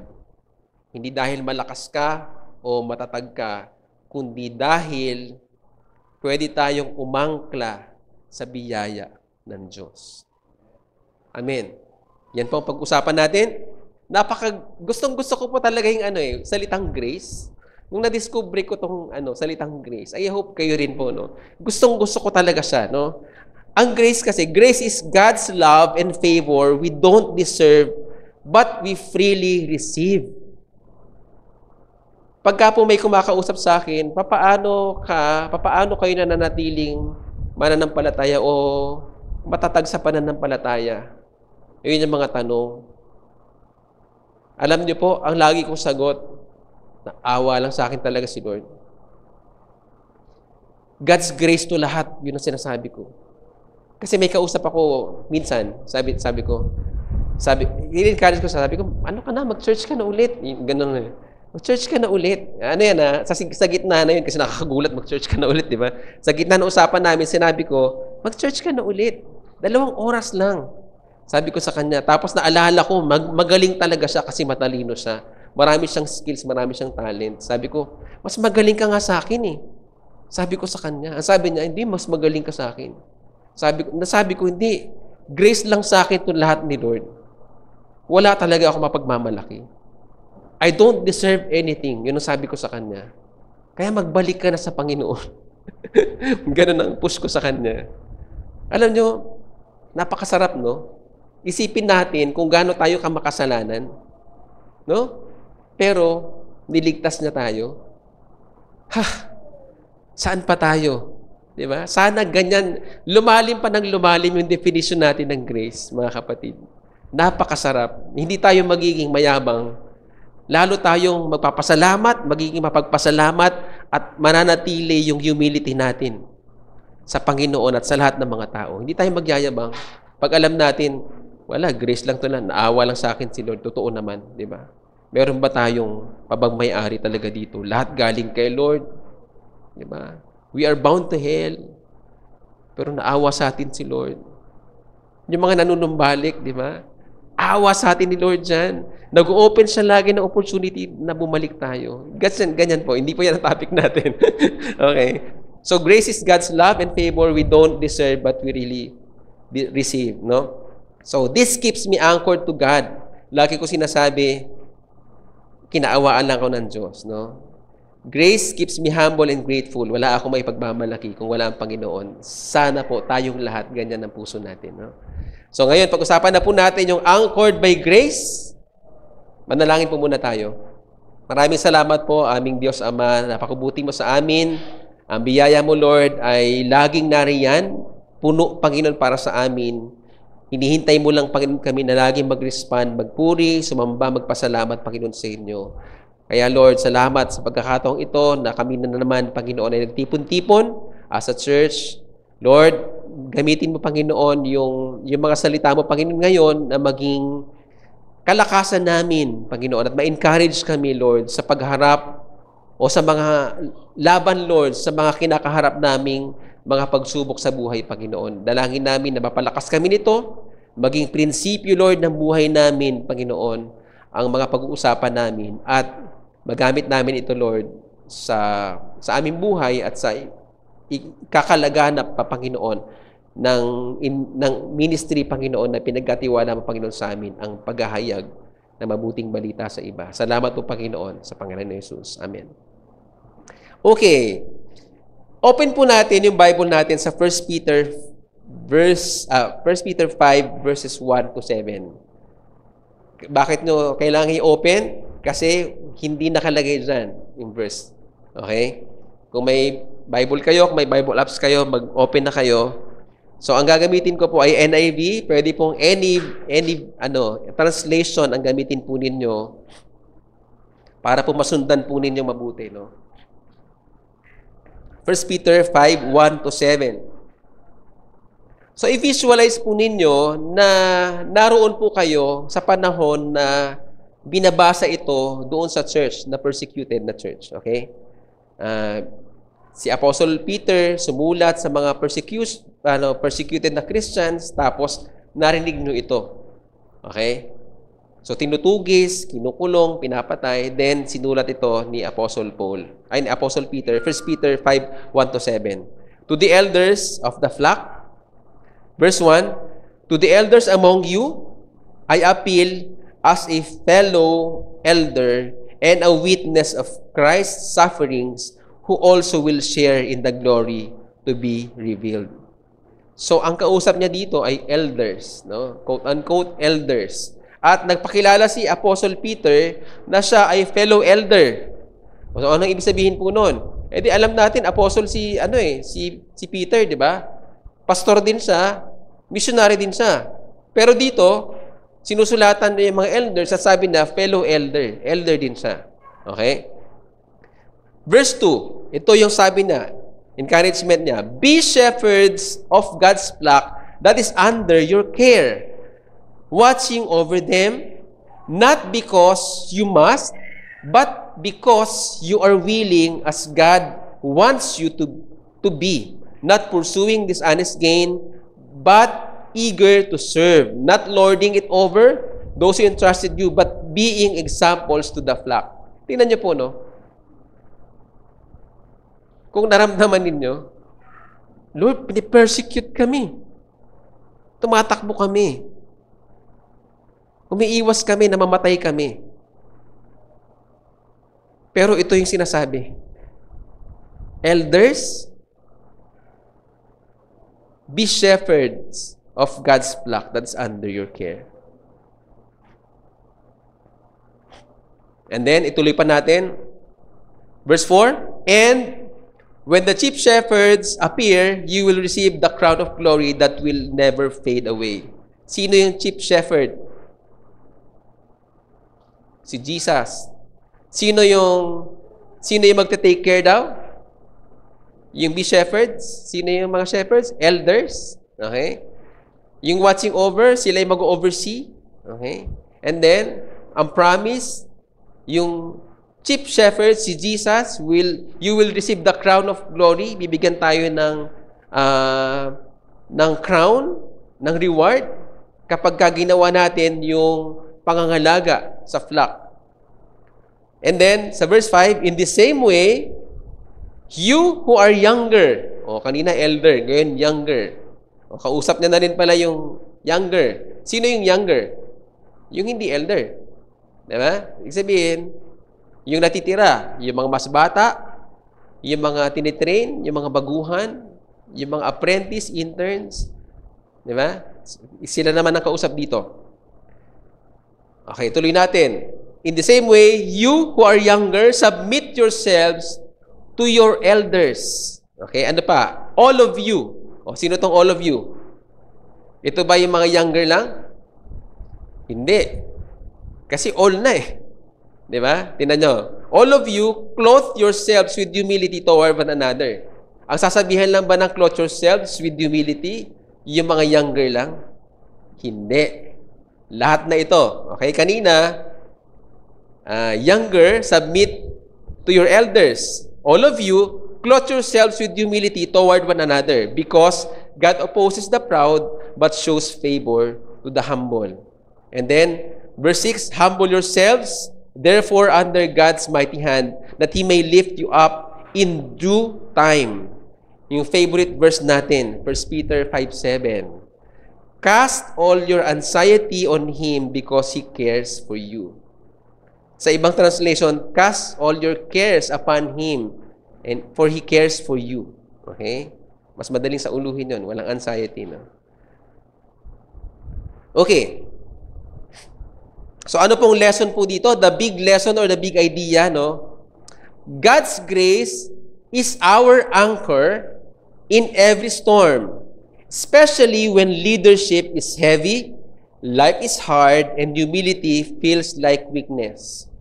S3: Hindi dahil malakas ka o matatag ka, kundi dahil pwede tayong umangkla sa biyaya ng Diyos. Amen. Yan po ang pag-usapan natin. Gustong-gusto ko po talaga yung salitang grace. Nung na-discover ko itong salitang grace, I hope kayo rin po, no? Gustong-gusto ko talaga siya, no? Ang grace kasi, grace is God's love and favor we don't deserve, but we freely receive. Pagka po may kumakausap sa akin, papaano kayo nananatiling mananampalataya o matatag sa pananampalataya? Yun yung mga tanong. Alam niyo po, ang lagi kong sagot, Naawa lang sa akin talaga si Lord. God's grace to lahat, yun ang sinasabi ko. Kasi may kausap ako minsan, sabi ko, i-encourage ko, sabi ko, ano ka na, mag-church ka na ulit. Ganun na. Mag-church ka na ulit. Ano yan sa gitna na yun, kasi nakakagulat, mag-church ka na ulit, di ba? Sa gitna ng usapan namin, sinabi ko, mag-church ka na ulit. 2 oras lang. Sabi ko sa kanya, tapos naalala ko, magaling talaga siya kasi matalino siya. Marami siyang skills, marami siyang talent. Sabi ko, mas magaling ka nga sa akin eh. Sabi ko sa kanya. Ang sabi niya, hindi, mas magaling ka sa akin. Sabi ko, hindi. Grace lang sa akin itong lahat ni Lord. Wala talaga ako mapagmamalaki. I don't deserve anything. Yun ang sabi ko sa kanya. Kaya magbalik ka na sa Panginoon. Ganun ang push ko sa kanya. Alam nyo, napakasarap, no? Isipin natin kung gaano tayo kamakasalanan. No? Pero, niligtas na tayo. Saan pa tayo? Diba? Sana ganyan, lumalim pa ng lumalim yung definition natin ng grace, mga kapatid. Napakasarap. Hindi tayo magiging mayabang. Lalo tayong magpapasalamat, magiging mapagpasalamat, at mananatili yung humility natin sa Panginoon at sa lahat ng mga tao. Hindi tayo magyayabang. Pag alam natin, wala, grace lang to lang, naawa lang sa akin si Lord, totoo naman, di ba? Meron ba tayong pabang-may-ari talaga dito? Lahat galing kay Lord. Di ba? We are bound to hell. Pero naawa sa atin si Lord. Yung mga nanunumbalik, di ba? Awa sa atin ni Lord dyan. Nag-open siya lagi ng opportunity na bumalik tayo. Ganyan po. Hindi po yan ang topic natin. Okay. So, grace is God's love and favor we don't deserve but we really receive. No? So, this keeps me anchored to God. Lagi ko sinasabi, kinaawaan lang ako ng Diyos. No? Grace keeps me humble and grateful. Wala ako may pagmamalaki kung wala ang Panginoon. Sana po tayong lahat ganyan ang puso natin. No? So ngayon, pag-usapan na po natin yung anchored by grace. Manalangin po muna tayo. Maraming salamat po, aming Diyos Ama. Napakabuti mo sa amin. Ang biyaya mo, Lord, ay laging nariyan. Puno, Panginoon, para sa amin. Hinihintay mo lang, Panginoon, kami na laging mag-respond, magpuri, sumamba, magpasalamat, Panginoon, sa inyo. Kaya, Lord, salamat sa pagkakataong ito na kami na naman, Panginoon, ay nagtipon-tipon as a church. Lord, gamitin mo, Panginoon, yung mga salita mo, Panginoon, ngayon na maging kalakasan namin, Panginoon, at ma-encourage kami, Lord, sa pagharap o sa mga laban, Lord, sa mga kinakaharap naming mga pagsubok sa buhay, Panginoon. Dalangin namin na mapalakas kami nito, maging prinsipyo, Lord, ng buhay namin, Panginoon, ang mga pag-uusapan namin at magamit namin ito, Lord, sa aming buhay at sa kakalaganap pa, Panginoon, ng ministry, Panginoon, na pinagkatiwala mo, Panginoon, sa amin, ang paghahayag na mabuting balita sa iba. Salamat po, Panginoon, sa Panginoon ni Jesus. Amen. Okay. Open po natin yung Bible natin sa 1 Peter 5, verses 1 to 7. Bakit nyo kailangan i-open? Kasi hindi nakalagay dyan yung verse. Okay? Kung may Bible kayo, kung may Bible apps kayo, mag-open na kayo. So, ang gagamitin ko po ay NIV. Pwede pong any translation ang gamitin po ninyo para po masundan po ninyo mabuti. No? 1 Peter 5, 1 to 7. So, i-visualize po ninyo na naroon po kayo sa panahon na binabasa ito doon sa church, na persecuted na church. Okay? Si Apostle Peter sumulat sa mga persecuted na Christians, tapos narinig nyo ito. Okay? So, tinutugis, kinukulong, pinapatay, then sinulat ito ni Apostle Peter, 1 Peter 5, 1 to 7. To the elders of the flock, verse 1, to the elders among you, I appeal as a fellow elder and a witness of Christ's sufferings, who also will share in the glory to be revealed. So, ang kausap niya dito ay elders, no? Quote-unquote elders. At nagpakilala si Apostle Peter na siya ay fellow elder. So, anong ibig sabihin po nun? Eh di alam natin, apostle si Peter, di ba? Pastor din siya, missionary din siya. Pero dito, sinusulatan niya yung mga elders at sabi na fellow elder. Elder din siya. Okay? Verse 2, ito yung sabi niya, encouragement niya, be shepherds of God's flock that is under your care, watching over them, not because you must, but because you are willing as God wants you to be, not pursuing dishonest gain, but eager to serve, not lording it over those who entrusted you, but being examples to the flock. Tingnan niyo po, no? Kung naramdaman ninyo, Lord, pinipersecute kami. Tumatakbo kami. Umiiwas kami, namamatay kami. Pero ito yung sinasabi. Elders, be shepherds of God's flock that's under your care. And then, ituloy pa natin. Verse 4, and when the chief shepherds appear, you will receive the crown of glory that will never fade away. Sino yung chief shepherd? Si Jesus. Sino yung magte-take care daw? Yung be shepherds? Sino yung mga shepherds? Elders. Okay? Yung watching over, sila yung mag-oversee. Okay? And then, ang promise, yung chief shepherd, si Jesus, you will receive the crown of glory. Bibigyan tayo ng crown, ng reward, kapag ginawa natin yung pangangalaga sa flock. And then, sa verse 5, in the same way, you who are younger, kanina elder, ngayon younger. Kausap niya na rin pala yung younger. Sino yung younger? Yung hindi elder. Diba? Ibig sabihin, yung natitira, yung mga mas bata, yung mga tinitrain, yung mga baguhan, yung mga apprentice, interns, di ba? Sila naman ang kausap dito. Okay, tuloy natin. In the same way, you who are younger, submit yourselves to your elders. Okay, ano pa? All of you. Sino tong all of you? Ito ba yung mga younger lang? Hindi. Kasi all na eh. Di ba? Tingnan nyo. All of you, clothe yourselves with humility toward one another. Ang sasabihan lang ba ng clothe yourselves with humility? Yung mga younger lang? Hindi. Lahat na ito. Okay? Kanina, younger, submit to your elders. All of you, clothe yourselves with humility toward one another, because God opposes the proud, but shows favor to the humble. And then, verse 6, humble yourselves, therefore, under God's mighty hand, that He may lift you up in due time. Yung favorite verse natin, 1 Peter 5:7. Cast all your anxiety on Him because He cares for you. Sa ibang translation, cast all your cares upon Him, and for He cares for you. Okay? Mas madaling sa uluhin yun. Walang anxiety, no? Okay. So ano pong lesson po dito? The big lesson or the big idea, no? God's grace is our anchor in every storm, especially when leadership is heavy, life is hard, and humility feels like weakness.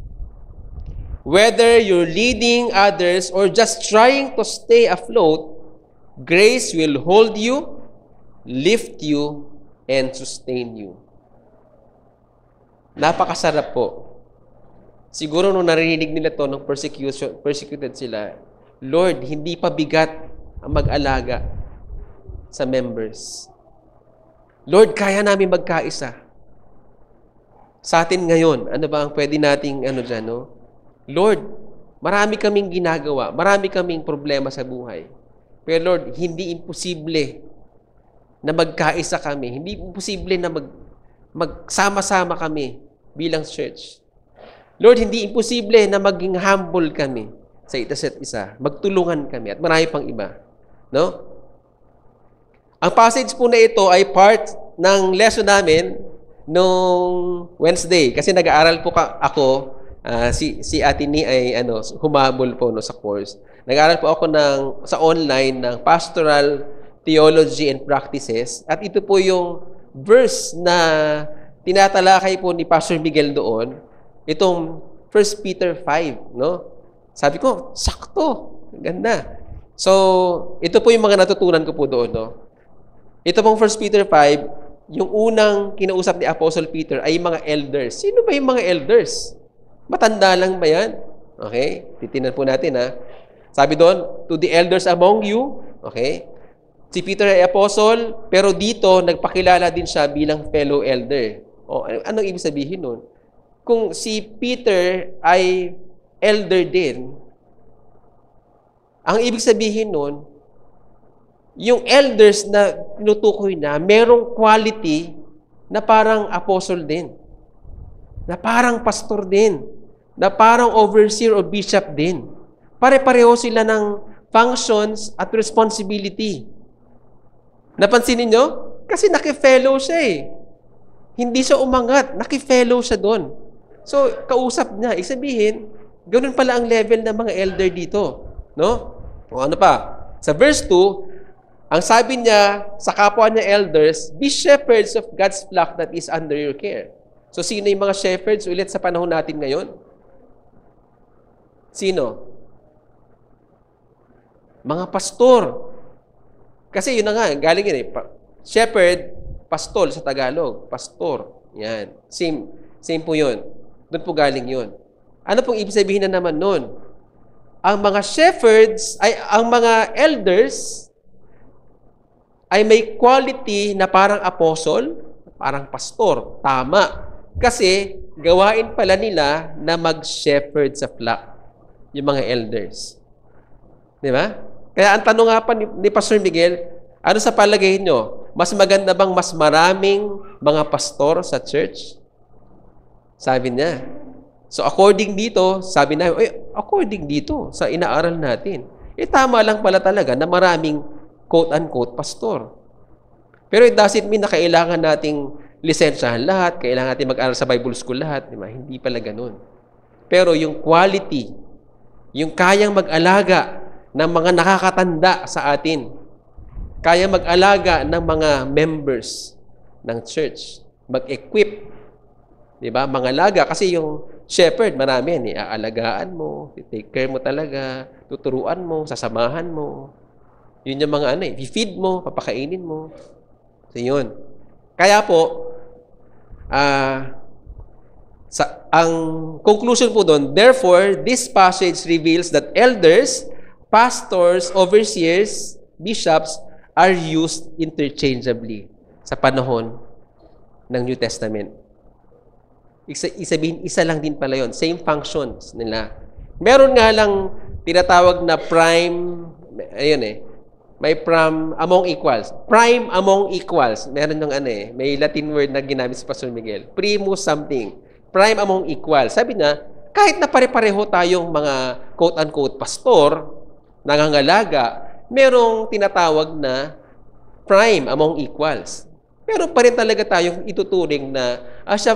S3: Whether you're leading others or just trying to stay afloat, grace will hold you, lift you, and sustain you. Napakasarap po. Siguro nung narinig nila to, nung persecuted sila, Lord, hindi pa bigat ang mag-alaga sa members. Lord, kaya namin magkaisa. Sa atin ngayon, ano ba ang pwede nating dyan, no? Lord, marami kaming ginagawa, marami kaming problema sa buhay. Pero Lord, hindi imposible na magkaisa kami. Hindi imposible na magsama-sama kami bilang church. Lord, hindi imposible na maging humble kami sa isa't isa. Magtulungan kami at marami pang iba. No? Ang passage po na ito ay part ng lesson namin nung Wednesday. Kasi nag-aaral po ako, si Ate Ni ay humabol po sa course. Nag-aaral po ako sa online ng Pastoral Theology and Practices. At ito po yung verse na tinatalakay po ni Pastor Miguel doon, itong 1 Peter 5, no? Sabi ko, sakto. Ganda. So, ito po yung mga natutunan ko po doon. No? Ito pong 1 Peter 5, yung unang kinausap ni Apostle Peter ay mga elders. Sino ba yung mga elders? Matanda lang ba yan? Okay? Titinan po natin ha. Sabi doon, to the elders among you. Okay? Si Peter ay apostle, pero dito nagpakilala din siya bilang fellow elder. O, anong ibig sabihin nun? Kung si Peter ay elder din, ang ibig sabihin nun, yung elders na tinutukoy na, merong quality na parang apostle din. Na parang pastor din. Na parang overseer o bishop din. Pare-pareho sila ng functions at responsibility. Napansin niyo? Kasi naki-fellow siya eh. Hindi siya umangat. Naki-fellow siya doon. So, kausap niya. Ibig sabihin, ganun pala ang level ng mga elder dito. No? O ano pa? Sa verse 2, ang sabi niya sa kapwa niya elders, be shepherds of God's flock that is under your care. So, sino yung mga shepherds ulit sa panahon natin ngayon? Sino? Mga pastor. Kasi yun na nga, galing yun eh. Shepherd, pastol sa Tagalog. Pastor. Yan. Same po yun. Doon po galing yun. Ano pong ibig sabihin na naman nun? Ang mga shepherds, ang mga elders, ay may quality na parang apostle, parang pastor. Tama. Kasi gawain pala nila na mag-shepherd sa flock. Yung mga elders. Di ba? Kaya ang tanong nga pa ni Pastor Miguel, ano sa palagay nyo? Mas maganda bang mas maraming mga pastor sa church? Sabi niya. So according dito, sabi na, according dito sa inaaral natin, tama lang pala talaga na maraming quote-unquote pastor. Pero it doesn't mean na kailangan nating lisensyahan lahat, kailangan natin mag-aral sa Bible school lahat. Diba? Hindi pala ganun. Pero yung quality, yung kayang mag-alaga ng mga nakakatanda sa atin, kayang mag-alaga ng mga members ng church, mag-equip, di ba? Mangalaga, kasi yung shepherd, marami yan, aalagaan mo, take care mo talaga, tuturuan mo, sasamahan mo. Yun yung mga i-feed mo, papakainin mo. So yun. Kaya po, ang conclusion po doon, therefore, this passage reveals that elders, pastors, overseers, bishops are used interchangeably sa panahon ng New Testament. Isabihin, isa lang din pala yun. Same functions nila. Meron nga lang tinatawag na prime, ayun may prime among equals. Prime among equals. Meron yung may Latin word na ginamit si Pastor Miguel. Primus something. Prime among equals. Sabi na, kahit na pare-pareho tayong mga quote-unquote pastor, nangangalaga, merong tinatawag na prime among equals. Meron pa rin talaga tayong ituturing na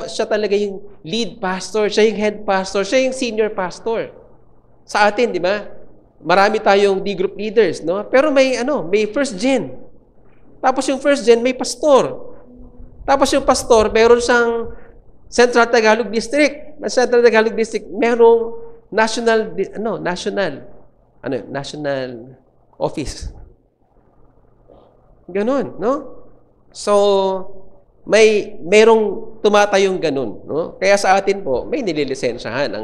S3: siya talaga yung lead pastor, siya yung head pastor, siya yung senior pastor. Sa atin, di ba? Marami tayong D-group leaders, no? Pero may first gen. Tapos yung first gen may pastor. Tapos yung pastor, meron siyang Central Tagalog District. Sa Central Tagalog District, merong national office. Ganun, no? So, merong tumatayong ganun, no? Kaya sa atin po, may nililisensyahan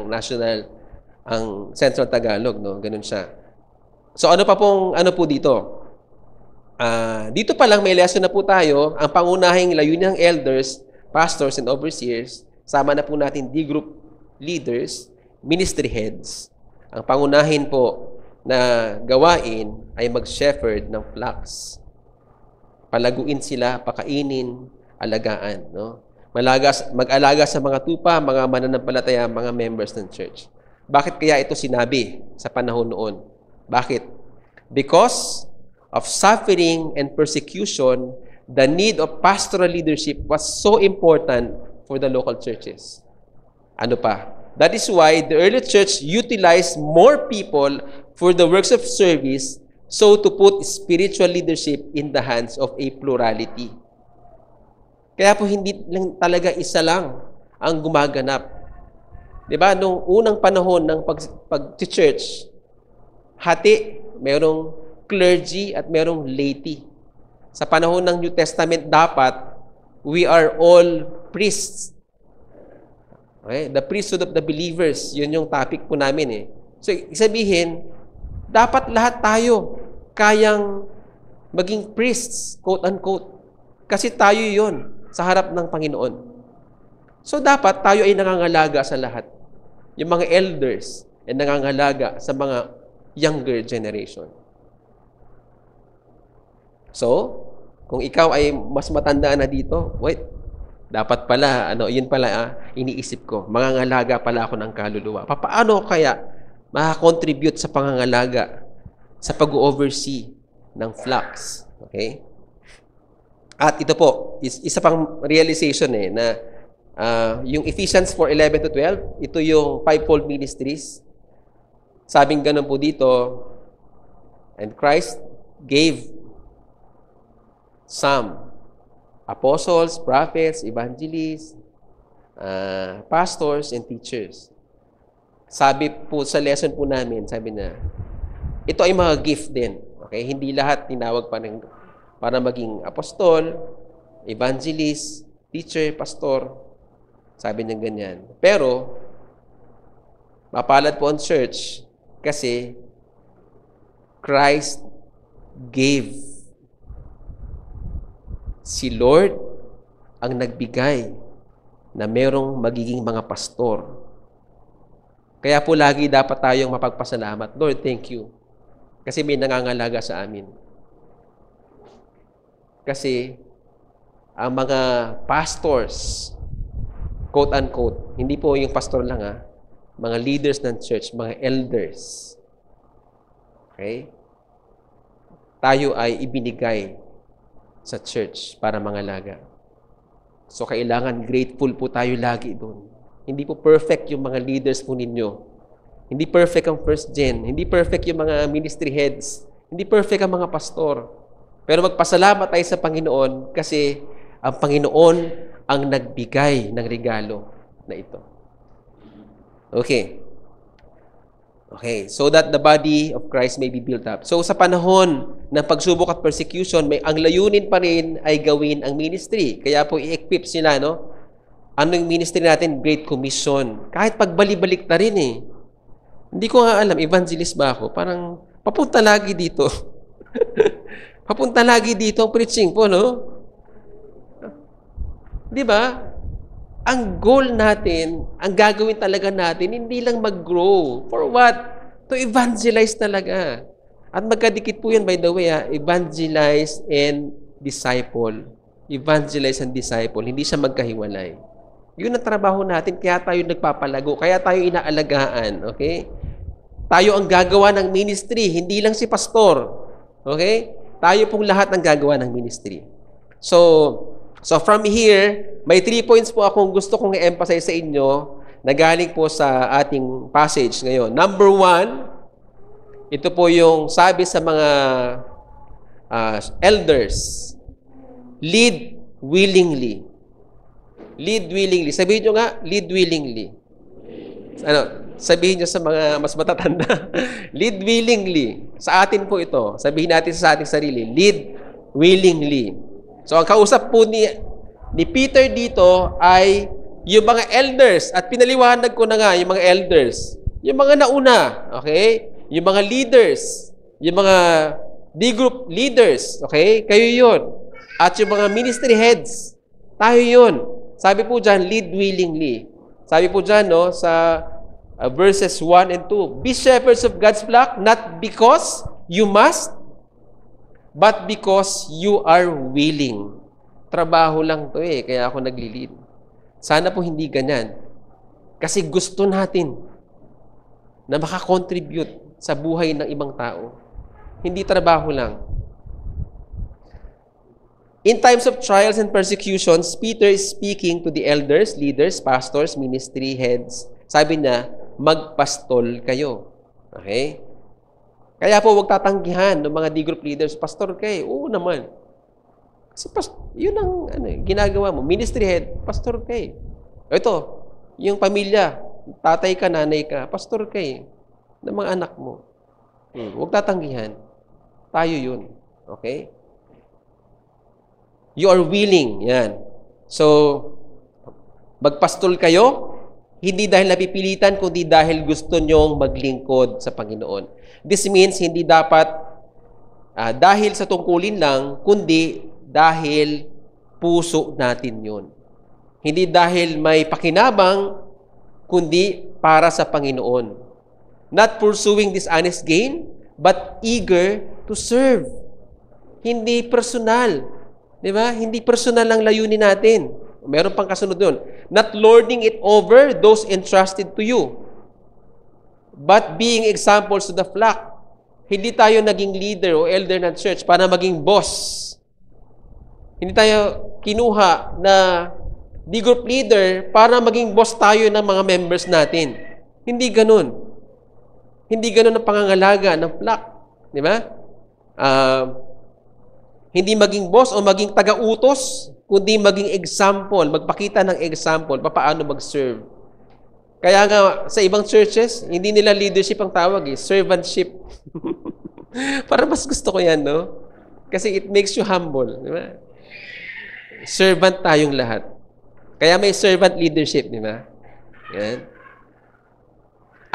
S3: ang Central Tagalog, no? Ganun siya. So, ano po dito? Dito pa lang may lesson na po tayo. Ang pangunahing layunin ng elders, pastors, and overseers, sama na po natin D-group leaders, ministry heads. Ang pangunahin po na gawain ay mag-shepherd ng flocks. Palaguin sila, pakainin, alagaan. No? Mag-alaga sa mga tupa, mga mananampalataya, mga members ng church. Bakit kaya ito sinabi sa panahon noon? Bakit? Because of suffering and persecution, the need of pastoral leadership was so important for the local churches. Ano pa? That is why the early church utilized more people for the works of service, so to put spiritual leadership in the hands of a plurality. Kaya po hindi lang talaga isa lang ang gumaganap. Di ba? Nung unang panahon ng pag-church, hati, merong clergy at merong laity. Sa panahon ng New Testament, dapat we are all priests. Okay? The priesthood of the believers. Yun yung topic po namin eh. So, isabihin, dapat lahat tayo kayang maging priests, quote-unquote. Kasi tayo yun sa harap ng Panginoon. So, dapat tayo ay nangangalaga sa lahat. Yung mga elders ay nangangalaga sa mga younger generation. So, kung ikaw ay mas matanda na dito, wait, dapat pala, yun pala, iniisip ko, mangangalaga pala ako ng kaluluwa. Paano kaya makakontribute sa pangangalaga, sa pag-oversee ng flocks? Okay? At ito po, isa pang realization na yung Ephesians 4:11 to 12, ito yung fivefold ministries. Sabing ganun po dito, and Christ gave some apostles, prophets, evangelists, pastors, and teachers. Sabi po sa lesson po namin, sabi na, ito ay mga gift din. Okay? Hindi lahat tinawag para maging apostol, evangelist, teacher, pastor. Sabi niya ganyan. Pero, mapalad po ang church kasi Christ gave. Si Lord ang nagbigay na merong magiging mga pastor. Kaya po lagi dapat tayong mapagpasalamat. Lord, thank you. Kasi may nangangalaga sa amin. Kasi ang mga pastors, quote-unquote, hindi po yung pastor lang mga leaders ng church, mga elders. Okay? Tayo ay ibinigay sa church para mangalaga. So, kailangan grateful po tayo lagi doon. Hindi po perfect yung mga leaders po ninyo. Hindi perfect ang first gen. Hindi perfect yung mga ministry heads. Hindi perfect ang mga pastor. Pero magpasalamat tayo sa Panginoon kasi ang Panginoon ang nagbigay ng regalo na ito. Okay. Okay, so that the body of Christ may be built up. So sa panahon ng pagsubok at persecution, ang layunin pa rin ay gawin ang ministry. Kaya po i-equip sila, no? Ano yung ministry natin? Great Commission. Kahit pagbalik-balik na rin eh. Hindi ko nga alam, evangelist ba ako? Parang papunta lagi dito. Papunta lagi dito ang preaching po, no? Di ba? Ang goal natin, ang gagawin talaga natin, hindi lang mag-grow. For what? To evangelize talaga. At magkadikit po yan, by the way, evangelize and disciple. Evangelize and disciple. Hindi siya magkahiwalay. Yun ang trabaho natin, kaya tayo nagpapalago, kaya tayo inaalagaan. Okay? Tayo ang gagawa ng ministry, hindi lang si pastor. Okay? Tayo pong lahat ang gagawa ng ministry. So from here, may 3 points po akong gusto kong i-emphasize sa inyo na galing po sa ating passage ngayon. Number 1, ito po yung sabi sa mga elders, lead willingly. Lead willingly. Sabihin nyo nga, lead willingly. Sabihin nyo sa mga mas matatanda, lead willingly. Sa atin po ito. Sabihin natin sa ating sarili, lead willingly. So, ang kausap po ni Peter dito ay yung mga elders. At pinaliwanag ko na nga yung mga elders. Yung mga nauna, okay? Yung mga leaders. Yung mga D-group leaders, okay? Kayo yun. At yung mga ministry heads, tayo yun. Sabi po dyan, lead willingly. Sabi po dyan, no, sa verses 1 and 2, be shepherds of God's flock, not because you must, but because you are willing. Trabaho lang to kaya ako nagli-lead. Sana po hindi ganyan. Kasi gusto natin na makakontribute sa buhay ng ibang tao. Hindi trabaho lang. In times of trials and persecutions, Peter is speaking to the elders, leaders, pastors, ministry heads. Sabi niya, magpastol kayo. Okay? Kaya po, huwag tatanggihan ng mga D-group leaders, pastor kayo. Oo naman. Kasi yun ang ginagawa mo. Ministry head, pastor kayo. Ito, yung pamilya, tatay ka, nanay ka, pastor ka eh, ng mga anak mo. Huwag tatanggihan. Tayo yun. Okay? You are willing. Yan. So, magpastol kayo, hindi dahil napipilitan, kundi dahil gusto nyong maglingkod sa Panginoon. This means, hindi dapat dahil sa tungkulin lang, kundi dahil puso natin yun. Hindi dahil may pakinabang, kundi para sa Panginoon. Not pursuing dishonest gain, but eager to serve. Hindi personal. Di ba? Hindi personal ang layunin natin. Meron pang kasunod doon. Not lording it over those entrusted to you, but being examples to the flock. Hindi tayo naging leader o elder ng church para maging boss. Hindi tayo kinuha na group leader para maging boss tayo ng mga members natin. Hindi ganun. Hindi ganun ang pangangalaga ng flock. Di ba? Hindi maging boss o maging taga-utos, kundi maging example, magpakita ng example, paano mag-serve. Kaya nga, sa ibang churches, hindi nila leadership ang tawag servantship. Para mas gusto ko yan, no? Kasi it makes you humble. Di ba? Servant tayong lahat. Kaya may servant leadership, di ba? Yan.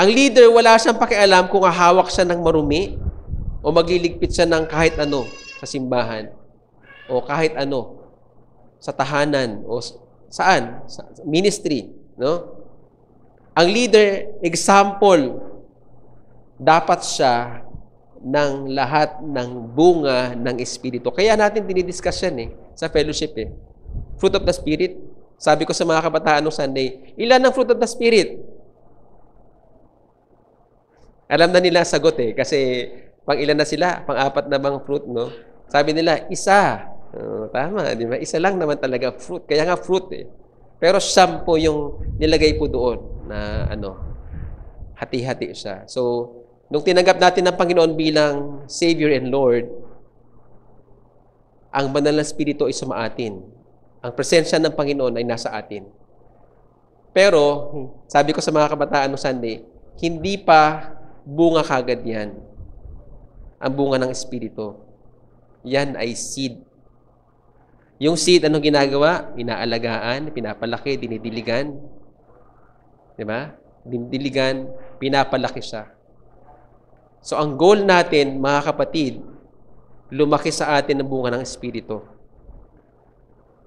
S3: Ang leader, wala siyang pakialam kung hahawak siya ng marumi o magliligpit siya ng kahit ano sa simbahan o kahit ano sa tahanan o saan? Sa ministry. No? Ang leader, example, dapat siya ng lahat ng bunga ng Espiritu. Kaya natin dinidiscuss yan sa fellowship. Fruit of the Spirit. Sabi ko sa mga kabataan nung Sunday, ilan ang fruit of the Spirit? Alam na nila sagot kasi pang ilan na sila, pang-apat na bang fruit, no? Sabi nila, isa. Tama, di ba? Isa lang naman talaga fruit. Kaya nga fruit Pero sampo yung nilagay po doon na hati-hati siya. So, nung tinanggap natin ng Panginoon bilang Savior and Lord, ang banal na Espiritu ay sumaatin. Ang presensya ng Panginoon ay nasa atin. Pero, sabi ko sa mga kabataan no Sunday, hindi pa bunga kagad yan. Ang bunga ng Espiritu. Yan ay seed. Yung seed, anong ginagawa? Inaalagaan, pinapalaki, dinidiligan. Diba? Dinidiligan, pinapalaki siya. So, ang goal natin, mga kapatid, lumaki sa atin ang bunga ng Espiritu.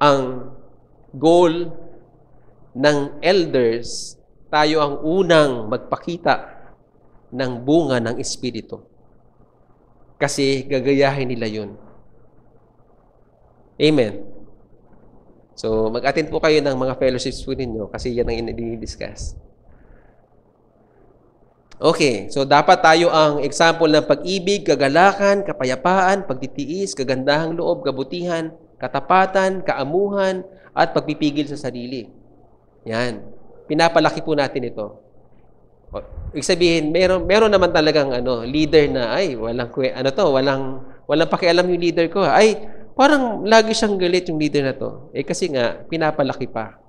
S3: Ang goal ng elders, tayo ang unang magpakita ng bunga ng Espiritu. Kasi gagayahin nila yun. Amen. So, mag-attend po kayo ng mga fellowships po ninyo kasi yan ang i-discuss. Okay, so dapat tayo ang example ng pag-ibig, kagalakan, kapayapaan, pagtitiis, kagandahang loob, kabutihan, katapatan, kaamuhan, at pagpipigil sa sarili. Yan. Pinapalaki po natin ito. Ibig sabihin, meron naman talagang leader na walang pakialam yung leader ko. Parang lagi siyang galit yung leader na to. Kasi nga pinapalaki pa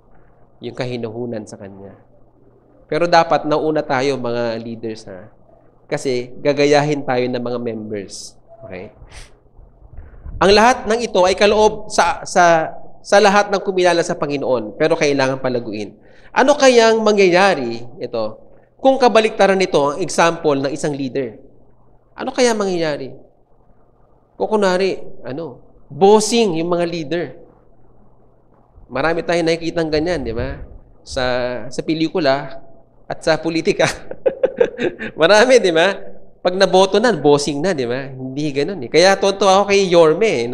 S3: yung kahinuhunan sa kanya. Pero dapat nauna tayo mga leaders kasi gagayahin tayo ng mga members. Okay? Ang lahat ng ito ay kaloob sa lahat ng kumilala sa Panginoon, pero kailangan palaguin. Ano kayang mangyayari ito? Kung kabaliktaran nito ang example ng isang leader, ano kaya mangyayari? Kung kunwari, bossing yung mga leader. Marami tayong nakikitang ganyan, di ba? Sa pelikula at sa politika. Marami, di ba? Pag naboto na, bossing na, di ba? Hindi ganun. Kaya tonto ako kay Yorme,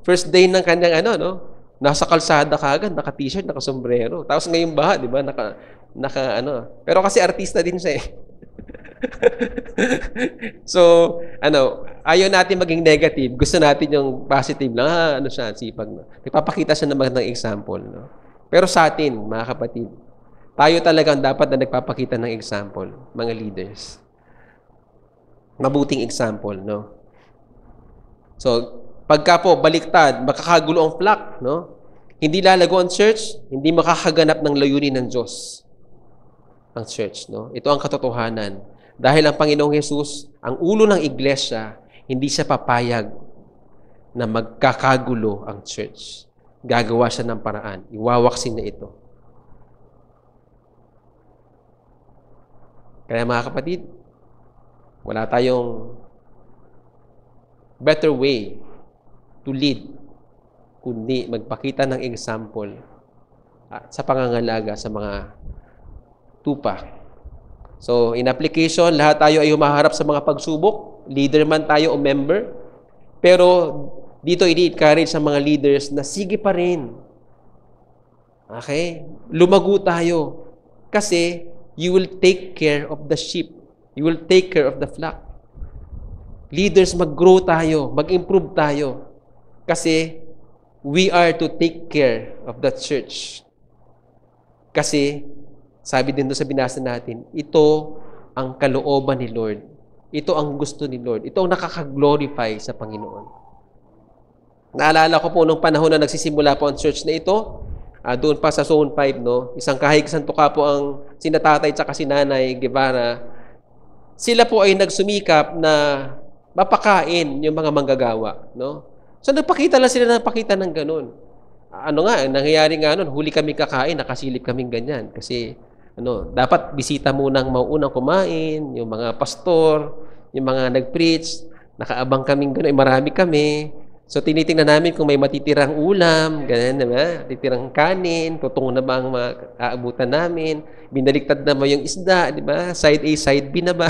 S3: First day ng kanyang nasa kalsada kagad, naka-t-shirt, naka-sombrero. Tapos ngayong baha, di ba? Pero kasi artista din siya So, ayaw natin maging negative. Gusto natin yung positive lang. Sipag. Nagpapakita siya ng magandang example. Pero sa atin, mga kapatid, tayo talagang dapat na nagpapakita ng example, mga leaders. Mabuting example, So, pagka po baliktad, makakagulo ang flock, Hindi lalago ang church, hindi makakaganap ng layunin ng Diyos. ang church, no? Ito ang katotohanan. Dahil ang Panginoong Hesus, ang ulo ng iglesia, hindi siya papayag na magkakagulo ang church. Gagawa siya ng paraan. Iwawaksin niya ito. Kaya mga kapatid, wala tayong better way to lead kundi magpakita ng example sa pangangalaga sa mga tupa. So, in application, lahat tayo ay humaharap sa mga pagsubok. Leader man tayo o member. Pero dito i-encourage sa mga leaders na sige pa rin. Okay? Lumago tayo. Kasi you will take care of the sheep. You will take care of the flock. Leaders, mag-grow tayo. Mag-improve tayo. Kasi we are to take care of the church. Kasi, sabi din doon sa binasa natin, ito ang kalooban ni Lord. Ito ang gusto ni Lord. Ito ang nakaka-glorify sa Panginoon. Naalala ko po nung panahon na nagsisimula po ang church na ito, doon pa sa Zone 5, no? Isang kahig-isang tuka po ang sinatatay at si Nanay Guevara. Sila po ay nagsumikap na mapakain yung mga manggagawa, no? So nagpakita lang sila ng ganun. Ano nga, nangyayari nga nun, huli kami kakain, nakasilip kaming ganyan. Kasi, dapat bisita munang mauunang kumain, yung mga pastor, yung mga nag-preach, nakaabang kaming gano'n, marami kami. So, tinitingnan namin kung may matitirang ulam, ganyan, diba? Titirang kanin, tutong na ba ang maaabutan namin, binaliktad na ba yung isda, diba? Side A, side B na ba?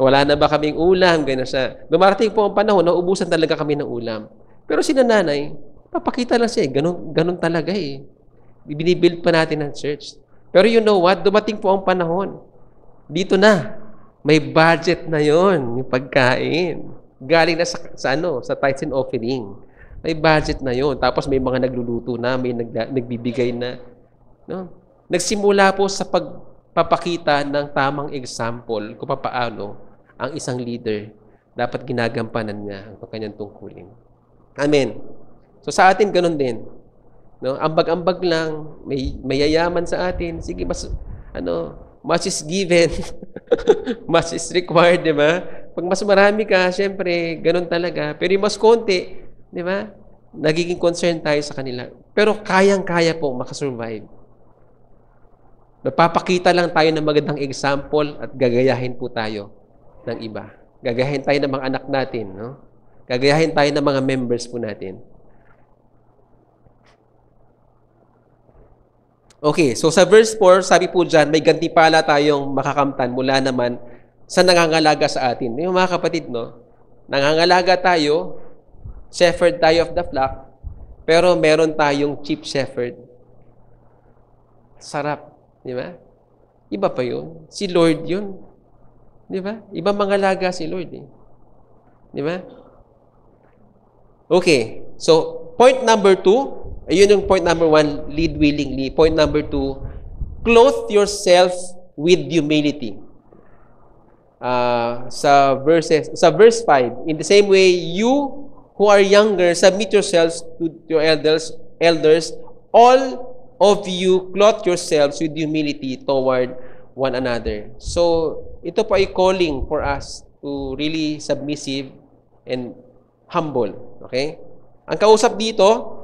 S3: Wala na ba kaming ulam, ganyan siya. Dumarating po ang panahon, naubusan talaga kami ng ulam. Pero si nanay, papakita lang siya, ganun talaga eh. Binibuild pa natin ang church. Pero you know what? Dumating po ang panahon. Dito na. May budget na yon, yung pagkain. Galing na sa tithes and offering. May budget na yon. Tapos may mga nagluluto na, may nagbibigay na. No? Nagsimula po sa pagpapakita ng tamang example kung paano ang isang leader dapat ginagampanan niya ang kanyang tungkulin. Amen. So sa atin ganun din. No, ambag-ambag lang, may yayaman sa atin. Sige, much is given, much is required, di ba? Pag mas marami ka, syempre, ganun talaga. Pero yung mas konti, di ba? Nagiging concern tayo sa kanila. Pero kayang-kaya po makasurvive. Napapakita lang tayo ng magandang example at gagayahin po tayo ng iba. Gagayahin tayo ng mga anak natin, no? Gagayahin tayo ng mga members po natin. Okay, so sa verse 4, sabi po dyan, may gantimpala tayong makakamtan mula naman sa nangangalaga sa atin. Yung mga kapatid, no? Nangangalaga tayo, shepherd tayo of the flock, pero meron tayong chief shepherd. Sarap, di ba? Iba pa yun. Si Lord yun. Di ba? Ibang mangalaga si Lord, eh. Di ba? Okay, so point number 2, ayun yung point number 1, lead willingly. Point number 2, clothe yourself with humility. Sa verse 5, in the same way, you who are younger, submit yourselves to your elders. All of you clothe yourselves with humility toward one another. So, ito po ay calling for us to really submissive and humble. Okay? Ang kausap dito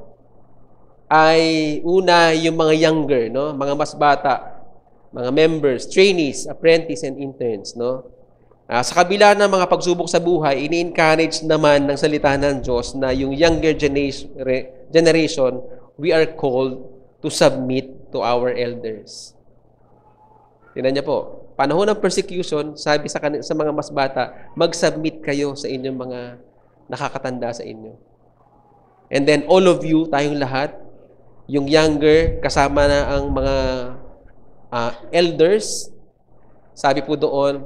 S3: ay una yung mga younger, no? Mga mas bata, mga members, trainees, apprentices, and interns, no? Sa kabila ng mga pagsubok sa buhay, ini-encourage naman ng salita ng Diyos na yung younger generation, we are called to submit to our elders. Tingnan niyo po, panahon ng persecution, sabi sa mga mas bata, mag-submit kayo sa inyong mga nakakatanda sa inyo. And then all of you, tayong lahat, yung younger, kasama na ang mga elders, sabi po doon,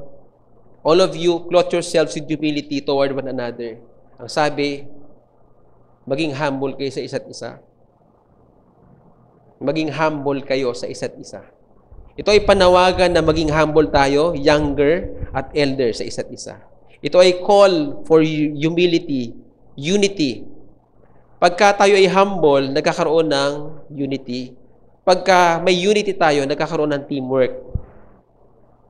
S3: all of you, clothe yourselves with humility toward one another. Ang sabi, maging humble kayo sa isa't isa. Maging humble kayo sa isa't isa. Ito ay panawagan na maging humble tayo, younger at elder sa isa't isa. Ito ay call for humility, unity. Pagka tayo ay humble, nagkakaroon ng unity. pagka may unity tayo, nagkakaroon ng teamwork.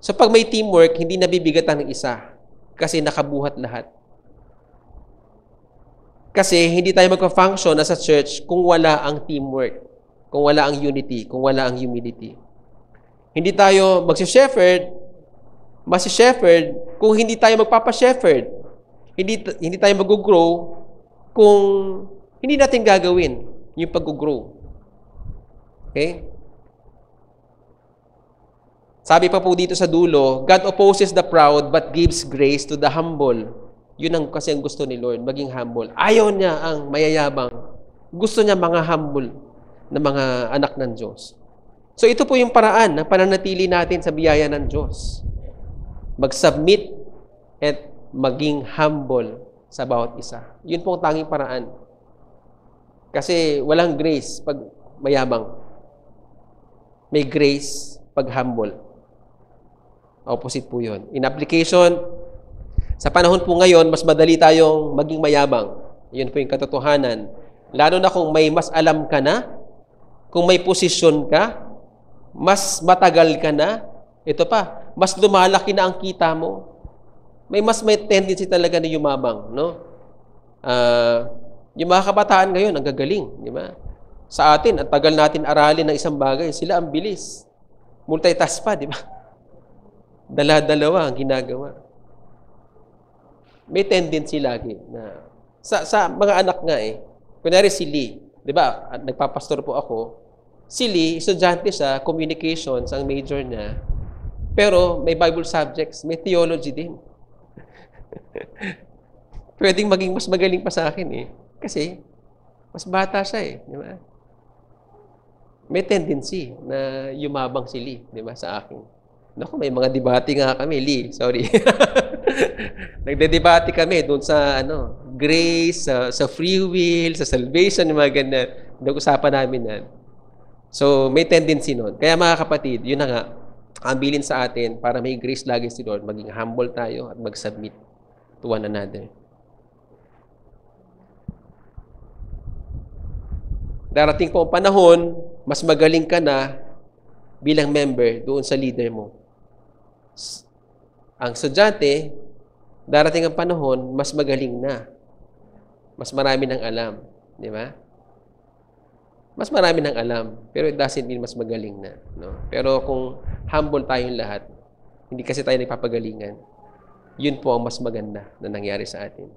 S3: So pag may teamwork, hindi nabibigatan ng isa kasi nakabuhat lahat. Kasi hindi tayo magpa-function as a church kung wala ang teamwork, kung wala ang unity, kung wala ang humility. Hindi tayo masi-shepherd kung hindi tayo magpapa-shepherd. Hindi tayo mag-grow kung hindi natin gagawin yung pag-grow. Okay? Sabi pa po dito sa dulo, God opposes the proud but gives grace to the humble. Yun ang kasi ang gusto ni Lord, maging humble. Ayaw niya ang mayayabang. Gusto niya mga humble na mga anak ng Diyos. So ito po yung paraan ng pananatili natin sa biyaya ng Diyos. Mag-submit at maging humble sa bawat isa. Yun po ang tanging paraan. Kasi walang grace pag mayabang. May grace pag humble. Opposite po yun. In application, sa panahon po ngayon, mas madali tayong maging mayabang. Yun po yung katotohanan. Lalo na kung may mas alam ka na, kung may posisyon ka, mas matagal ka na, ito pa, mas lumalaki na ang kita mo. May tendency talaga na yumabang, no? Yung mga kabataan ngayon, ang gagaling, di ba? Sa atin, at tagal natin aralin ng isang bagay, sila ang bilis. Multitask pa, di ba? Dala-dalawa ang ginagawa. May tendency lagi na sa mga anak nga Kunyari si Lee, di ba? Nagpapastor po ako. Si Lee, estudyante siya, communications ang major niya. Pero may Bible subjects, may theology din. Pwedeng maging mas magaling pa sa akin Kasi mas bata siya di ba? May tendency na yumabang si Lee, di ba, sa akin. Naku, may mga debate nga kami, Lee, sorry. Nagde-debate kami doon sa grace, sa free will, sa salvation, yung mga ganyan. Nag-usapan namin yan. So, may tendency nun. Kaya mga kapatid, yun na nga, ang bilin sa atin para may grace lagi si Lord, maging humble tayo at mag-submit to one another. Darating po ang panahon, mas magaling ka na bilang member doon sa leader mo. Ang estudyante, darating ang panahon, mas magaling na. Mas marami ng alam. Di ba? Mas marami ng alam. Pero it doesn't mean mas magaling na. No? Pero kung humble tayong lahat, hindi kasi tayo nagpapagalingan, yun po ang mas maganda na nangyari sa atin.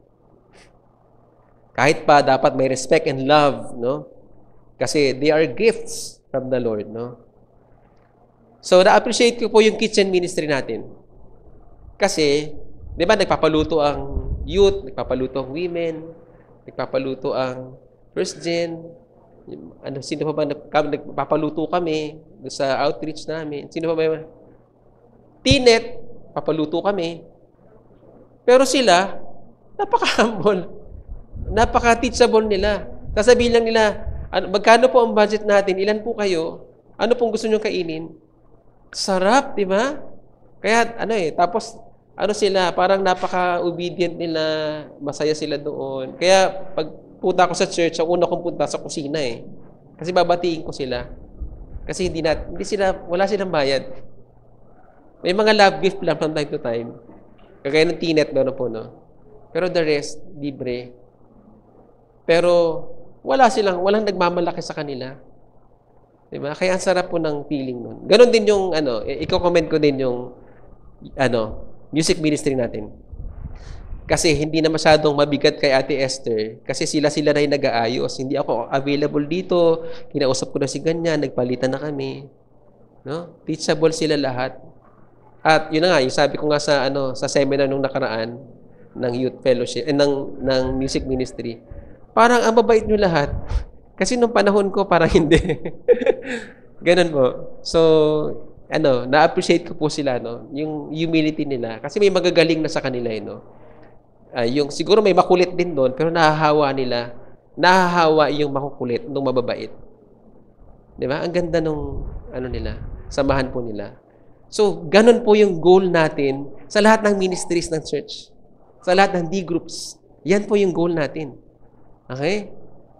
S3: Kahit pa dapat may respect and love, no? Kasi they are gifts from the Lord, no? So, na-appreciate ko po yung kitchen ministry natin. Kasi, di ba, nagpapaluto ang youth, nagpapaluto ang women, nagpapaluto ang first gen, sino pa ba, nagpapaluto kami sa outreach namin. Sino pa ba? Tinet, papaluto kami. Pero sila, napaka-humble. Napaka-teachable nila. Sasabihin lang nila, magkano po ang budget natin? Ilan po kayo? Ano pong gusto nyo kainin? Sarap, di ba? Kaya, tapos, sila, parang napaka-obedient nila, masaya sila doon. Kaya, pag punta ko sa church, ang una kong punta sa kusina Kasi babatiin ko sila. Kasi wala silang bayad. May mga love gift lang from time to time. Kagaya ng Tinet, meron po, no? Pero the rest, libre. Pero, walang nagmamalaki sa kanila. Diba? Kaya ang sarap po ng feeling nun. Ganon din yung, i-comment ko din yung, music ministry natin. Kasi hindi na masyadong mabigat kay Ate Esther. Kasi sila na yung nag-aayos. Hindi ako available dito. Kinausap ko na si ganyan. Nagpalitan na kami. No? Teachable sila lahat. At yun na nga, yung sabi ko nga sa seminar nung nakaraan ng youth fellowship, ng music ministry. Parang ang mabait nyo lahat. Kasi nung panahon ko, parang hindi. Ganun po. So, na-appreciate ko po sila, no? Yung humility nila. Kasi may magagaling na sa kanila, no? Yung siguro may makulit din doon, pero nahahawa yung makukulit nung mababait. Di ba? Ang ganda nung, nila, samahan po nila. So, ganun po yung goal natin sa lahat ng ministries ng church. Sa lahat ng D-groups. Yan po yung goal natin. Okay?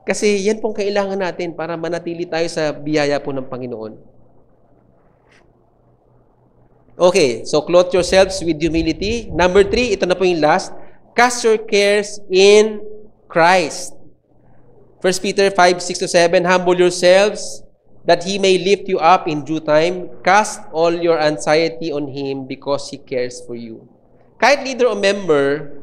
S3: Kasi yan pong kailangan natin para manatili tayo sa biyaya po ng Panginoon. Okay, so clothe yourselves with humility. Number 3, ito na po yung last. Cast your cares in Christ. 1 Peter 5:6-7, humble yourselves that He may lift you up in due time. Cast all your anxiety on Him because He cares for you. Kahit leader o member,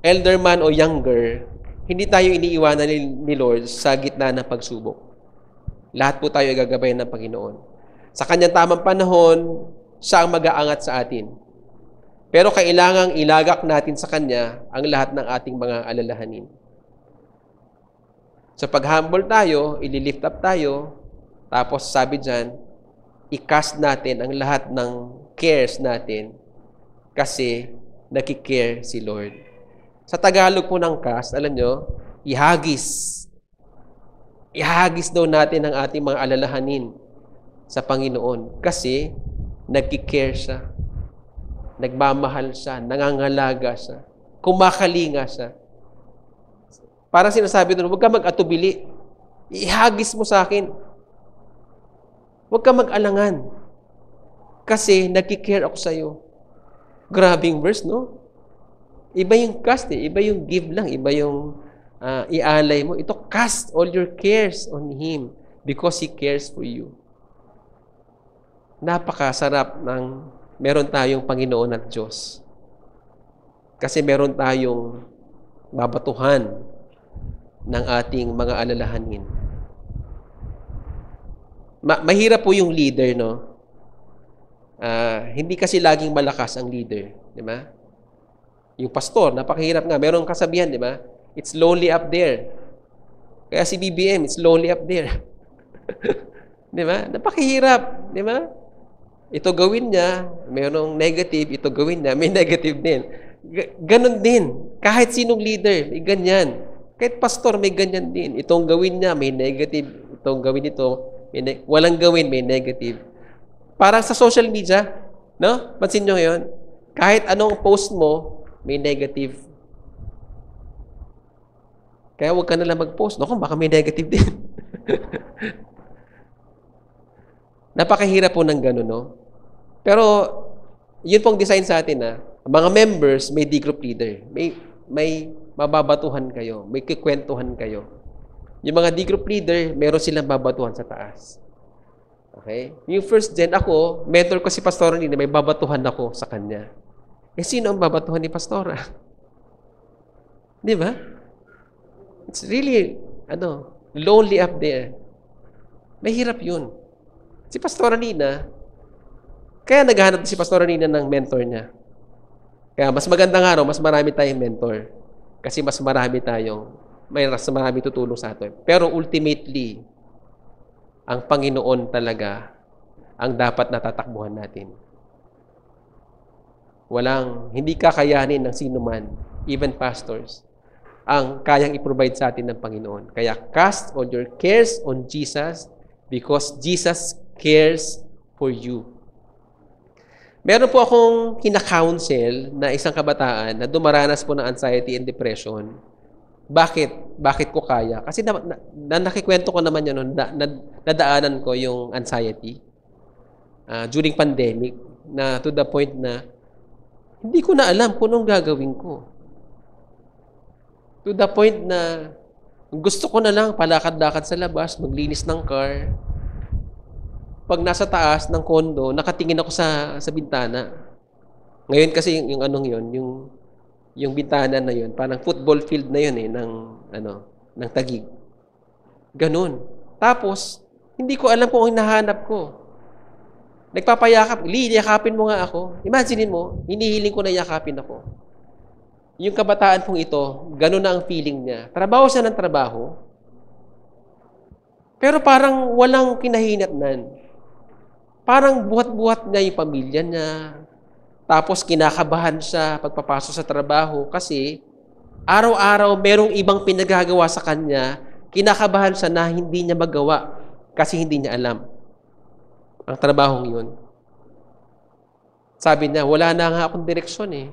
S3: elder man o younger, hindi tayo iniiwanan ni Lord sa gitna ng pagsubok. Lahat po tayo ay gagabayan ng Panginoon. Sa Kanyang tamang panahon, siya ang mag-aangat sa atin. Pero kailangang ilagak natin sa Kanya ang lahat ng ating mga alalahanin. So pag-humble tayo, ililift up tayo, tapos sabi dyan, i-cast natin ang lahat ng cares natin kasi nakikare si Lord. Sa Tagalog po ng cast, alam nyo, ihagis. Ihagis daw natin ang ating mga alalahanin sa Panginoon kasi nagkikare siya. Nagmamahal siya, nangangalaga siya, kumakalinga siya. Parang sinasabi doon, huwag ka mag-atubili. Ihagis mo sa akin. Huwag ka mag-alangan. Kasi nagkikare ako sa iyo. Grabing verse, no? Iba yung cast iba yung give lang, iba yung ialay mo. Ito, cast all your cares on Him because He cares for you. Napakasarap ng meron tayong Panginoon at Diyos. Kasi meron tayong babatuhan ng ating mga alalahanin. Mahirap po yung leader, no? Hindi kasi laging malakas ang leader, di ba? Yung pastor, napakahirap nga. Meron kasabihan, di ba? It's lonely up there. Kaya si BBM, it's lonely up there. Di ba? Napakahirap, di ba? Ito gawin niya, mayroong negative, ito gawin niya, may negative din. Ganon din. Kahit sinong leader, may ganyan. Kahit pastor, may ganyan din. Itong gawin niya, may negative. Itong gawin ito, walang gawin, may negative. Parang sa social media, no? Pansin nyo ngayon, kahit anong post mo, may negative. Kaya huwag ka nalang mag-post. Naku, baka may negative din. Napakahirap po ng gano'n, no? Pero, yun pong design sa atin, mga members, may D-group leader. May mababatuhan kayo. May kikwentuhan kayo. Yung mga D-group leader, meron silang babatuhan sa taas. Okay? Yung first gen, ako, mentor ko si Pastora Nina, may babatuhan ako sa kanya. Sino ang babatuhan ni Pastora? Di ba? It's really, lonely up there. Mahirap yun. Si Pastora Nina, kaya naghahanap si Pastora Nina ng mentor niya. Kaya mas magandang araw, mas marami tayong mentor. Kasi mas marami tutulong sa atin. Pero ultimately, ang Panginoon talaga ang dapat natatakbuhan natin. Hindi kakayanin ng sino man, even pastors, ang kayang i-provide sa atin ng Panginoon. Kaya cast all your cares on Jesus because Jesus cares for you. Meron po akong kina-counsel na isang kabataan na dumaranas po ng anxiety and depression. Bakit? Bakit ko kaya? Kasi nakikwento ko naman yun, nadaanan ko yung anxiety during pandemic na to the point na hindi ko na alam kung anong gagawin ko. To the point na gusto ko na lang palakad-lakad sa labas, maglinis ng car. Pag nasa taas ng kondo, nakatingin ako sa bintana. Ngayon kasi yung bintana na yun, parang football field na yun ng Taguig. Ganun. Tapos, hindi ko alam kung ang hinahanap ko. Nagpapayakap, yakapin mo nga ako. Imagine mo, hinihiling ko na yakapin ako. Yung kabataan pong ito, ganun na ang feeling niya. Trabaho siya ng trabaho, pero parang walang kinahinatnan. Parang buhat-buhat niya yung pamilya niya. Tapos kinakabahan siya pagpapasok sa trabaho kasi araw-araw merong ibang pinagagawa sa kanya, kinakabahan siya na hindi niya magawa kasi hindi niya alam ang trabahong yun. Sabi niya, wala na nga akong direksyon eh.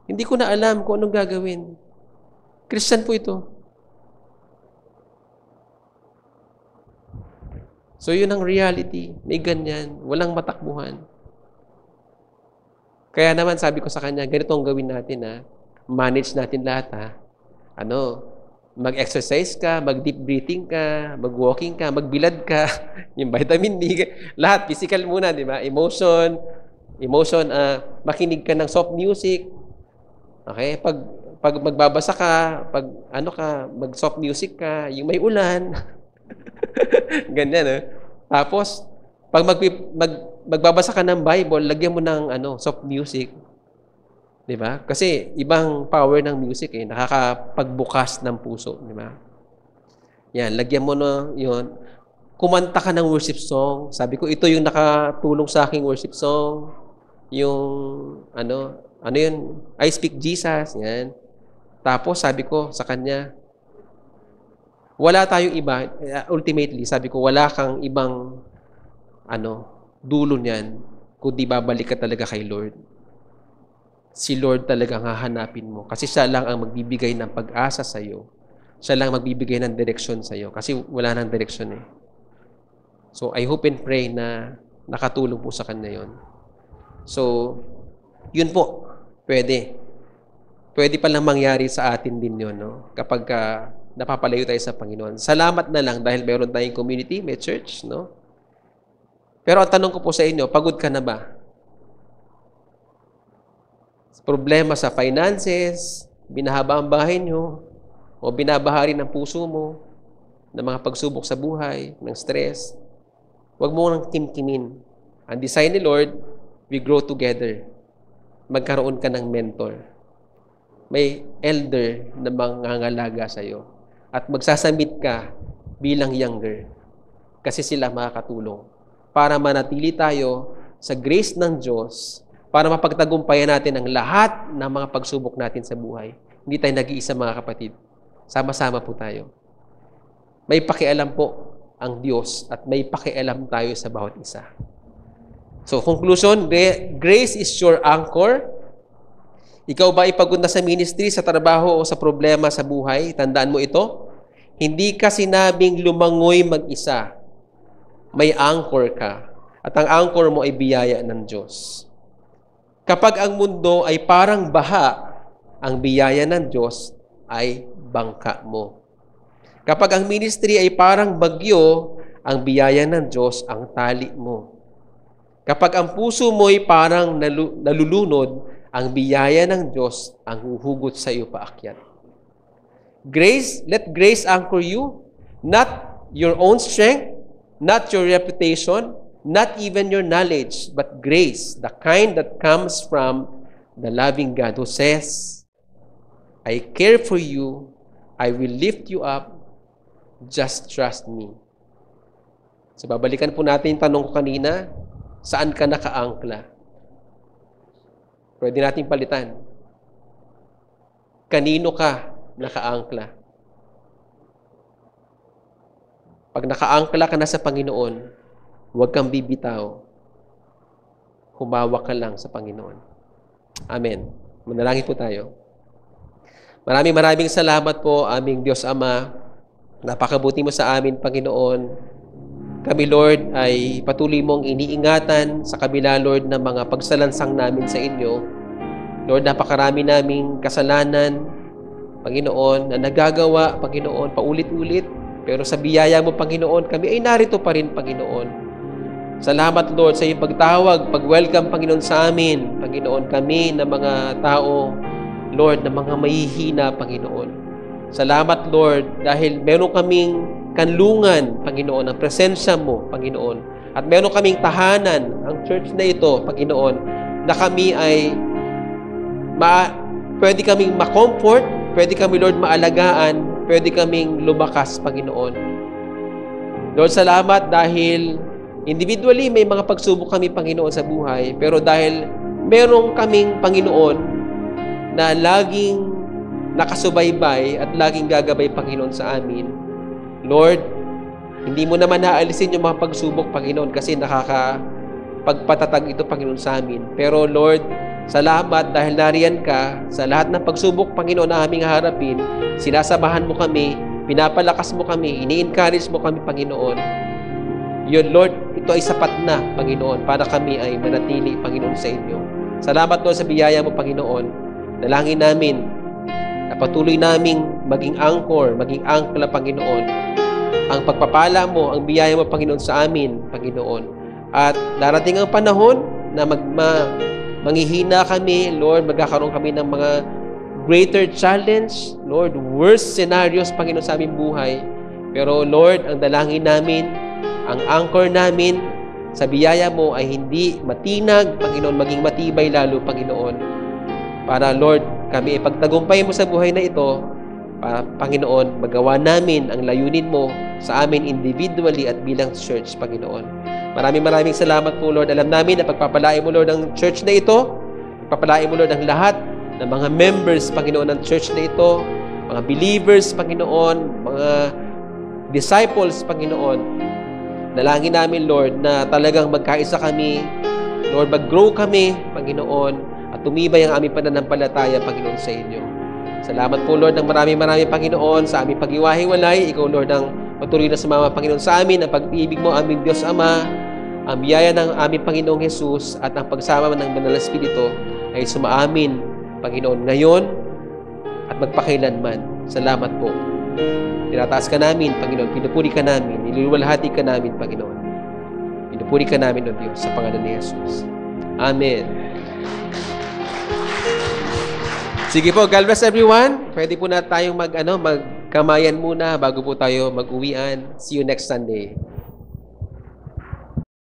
S3: Hindi ko na alam kung anong gagawin. Christian po ito. So, yun ang reality. May ganyan. Walang matakbuhan. Kaya naman, sabi ko sa kanya, ganito ang gawin natin, ha? Manage natin lahat, ha? Mag-exercise ka, mag-deep breathing ka, mag-walking ka, magbilad ka, yung vitamin D, lahat, physical muna, di ba? Emotion, makinig ka ng soft music. Okay? Pag magbabasa ka, mag-soft music ka, yung may ulan. Ganyan, eh. Tapos, pag magbabasa ka ng Bible, lagyan mo ng soft music. 'Di ba? Kasi ibang power ng music eh, nakakapagbukas ng puso, 'di ba? Yan, lagyan mo na 'yon. Kumanta ka ng worship song. Sabi ko, ito yung nakatulong sa aking worship song. Yung ano 'yun? I Speak Jesus, yan. Tapos sabi ko sa kanya, wala tayong iba. Ultimately, sabi ko, wala kang ibang dulo niyan, kundi babalik ka talaga kay Lord. Si Lord talaga ang hahanapin mo. Kasi siya lang ang magbibigay ng pag-asa sa iyo. Siya lang magbibigay ng direksyon sa iyo. Kasi wala nang direksyon eh. So, I hope and pray na nakatulong po sa kanya yon. So, yun po. Pwede. Pwede palang mangyari sa atin din yun, no? Kapag napapalayo tayo sa Panginoon. Salamat na lang dahil meron tayong community, may church, no? Pero ang tanong ko po sa inyo, pagod ka na ba? Problema sa finances, binahaba ang bahay nyo, o binabahari ng puso mo, ng mga pagsubok sa buhay, ng stress, huwag mo nang kimkimin. Ang design ni Lord, we grow together. Magkaroon ka ng mentor. May elder na mangangalaga sa iyo. At magsasambit ka bilang younger. Kasi sila makakatulong. Para manatili tayo sa grace ng Diyos, para mapagtagumpayan natin ang lahat ng mga pagsubok natin sa buhay. Hindi tayo nag-iisa, mga kapatid. Sama-sama po tayo. May pakialam po ang Diyos at may pakialam tayo sa bawat isa. So, conclusion, grace is your anchor. Ikaw ba ipagod na sa ministry, sa trabaho o sa problema sa buhay? Tandaan mo ito. Hindi ka sinabing lumangoy mag-isa. May anchor ka. At ang anchor mo ay biyaya ng Diyos. Kapag ang mundo ay parang baha, ang biyaya ng Diyos ay bangka mo. Kapag ang ministry ay parang bagyo, ang biyaya ng Diyos ang tali mo. Kapag ang puso mo ay parang nalulunod, ang biyaya ng Diyos ang huhugot sa iyo paakyat. Grace, let grace anchor you, not your own strength, not your reputation, not even your knowledge, but grace, the kind that comes from the loving God who says, I care for you, I will lift you up, just trust me. So, babalikan po natin yung tanong ko kanina, saan ka nakaangkla? Pwede natin palitan. Kanino ka nakaangkla? Pag nakaangkla ka na sa Panginoon, huwag kang bibitaw. Humawak ka lang sa Panginoon. Amen. Manalangin po tayo. Maraming salamat po, aming Diyos Ama. Napakabuti mo sa amin, Panginoon. Kami, Lord, ay patuloy mong iniingatan sa kabila, Lord, ng mga pagsalansang namin sa inyo. Lord, napakarami naming kasalanan, Panginoon, na nagagawa, Panginoon, paulit-ulit. Pero sa biyaya mo, Panginoon, kami ay narito pa rin, Panginoon. Salamat, Lord, sa iyong pagtawag, pag-welcome, Panginoon, sa amin. Panginoon, kami na mga tao, Lord, na mga mahihina, Panginoon. Salamat, Lord, dahil meron kaming kanlungan, Panginoon, ang presensya mo, Panginoon. At meron kaming tahanan, ang church na ito, Panginoon, na kami ay pwede kaming ma-comfort, pwede kami, Lord, maalagaan, pwede kaming lumakas, Panginoon. Lord, salamat dahil individually, may mga pagsubok kami, Panginoon, sa buhay. Pero dahil merong kaming, Panginoon, na laging nakasubaybay at laging gagabay, Panginoon, sa amin, Lord, hindi mo naman naalisin yung mga pagsubok, Panginoon, kasi nakakapagpatatag ito, Panginoon, sa amin. Pero, Lord, salamat dahil nariyan ka sa lahat ng pagsubok, Panginoon, na aming harapin. Sinasabahan mo kami, pinapalakas mo kami, ini-encourage mo kami, Panginoon. Yun, Lord, ito ay sapat na, Panginoon, para kami ay manatili, Panginoon, sa inyo. Salamat, Lord, sa biyaya mo, Panginoon. Dalangin namin na patuloy naming maging anchor, maging angkla, Panginoon, ang pagpapala mo, ang biyaya mo, Panginoon, sa amin, Panginoon. At darating ang panahon na manghihina kami, Lord, magkakaroon kami ng mga greater challenge, Lord, worst scenarios, Panginoon, sa aming buhay. Pero, Lord, ang dalangin namin, ang anchor namin sa biyaya mo ay hindi matinag, Panginoon, maging matibay lalo, Panginoon. Para, Lord, kami ipagtagumpay mo sa buhay na ito, para, Panginoon, magawa namin ang layunin mo sa amin individually at bilang church, Panginoon. Maraming salamat po, Lord. Alam namin na pagpapalain mo, Lord, ang church na ito. Pagpapalain mo, Lord, ang lahat ng mga members, Panginoon, ng church na ito, mga believers, Panginoon, mga disciples, Panginoon. Dalangin namin, Lord, na talagang magkaisa kami, Lord, mag-grow kami, Panginoon, at tumibay ang aming pananampalataya, Panginoon, sa inyo. Salamat po, Lord, ng maraming Panginoon, sa aming pag-iwahiwalay. Ikaw, Lord, ang patuloy na sumama, Panginoon, sa amin, ang pag-ibig mo, aming Diyos Ama, ang biyaya ng aming Panginoong Jesus, at ang pagsama ng Banal na Espiritu ay sumaamin, Panginoon, ngayon at magpakailanman. Salamat po. Tinataas ka namin, Panginoon. Pinupuri ka namin. Niluluwalhati ka namin, Panginoon. Pinupuri ka namin, O Diyos, sa pangalan ni Jesus. Amen. Sige po, God bless everyone. Pwede po na tayong magkamayan muna bago po tayo mag-uwian. See you next Sunday.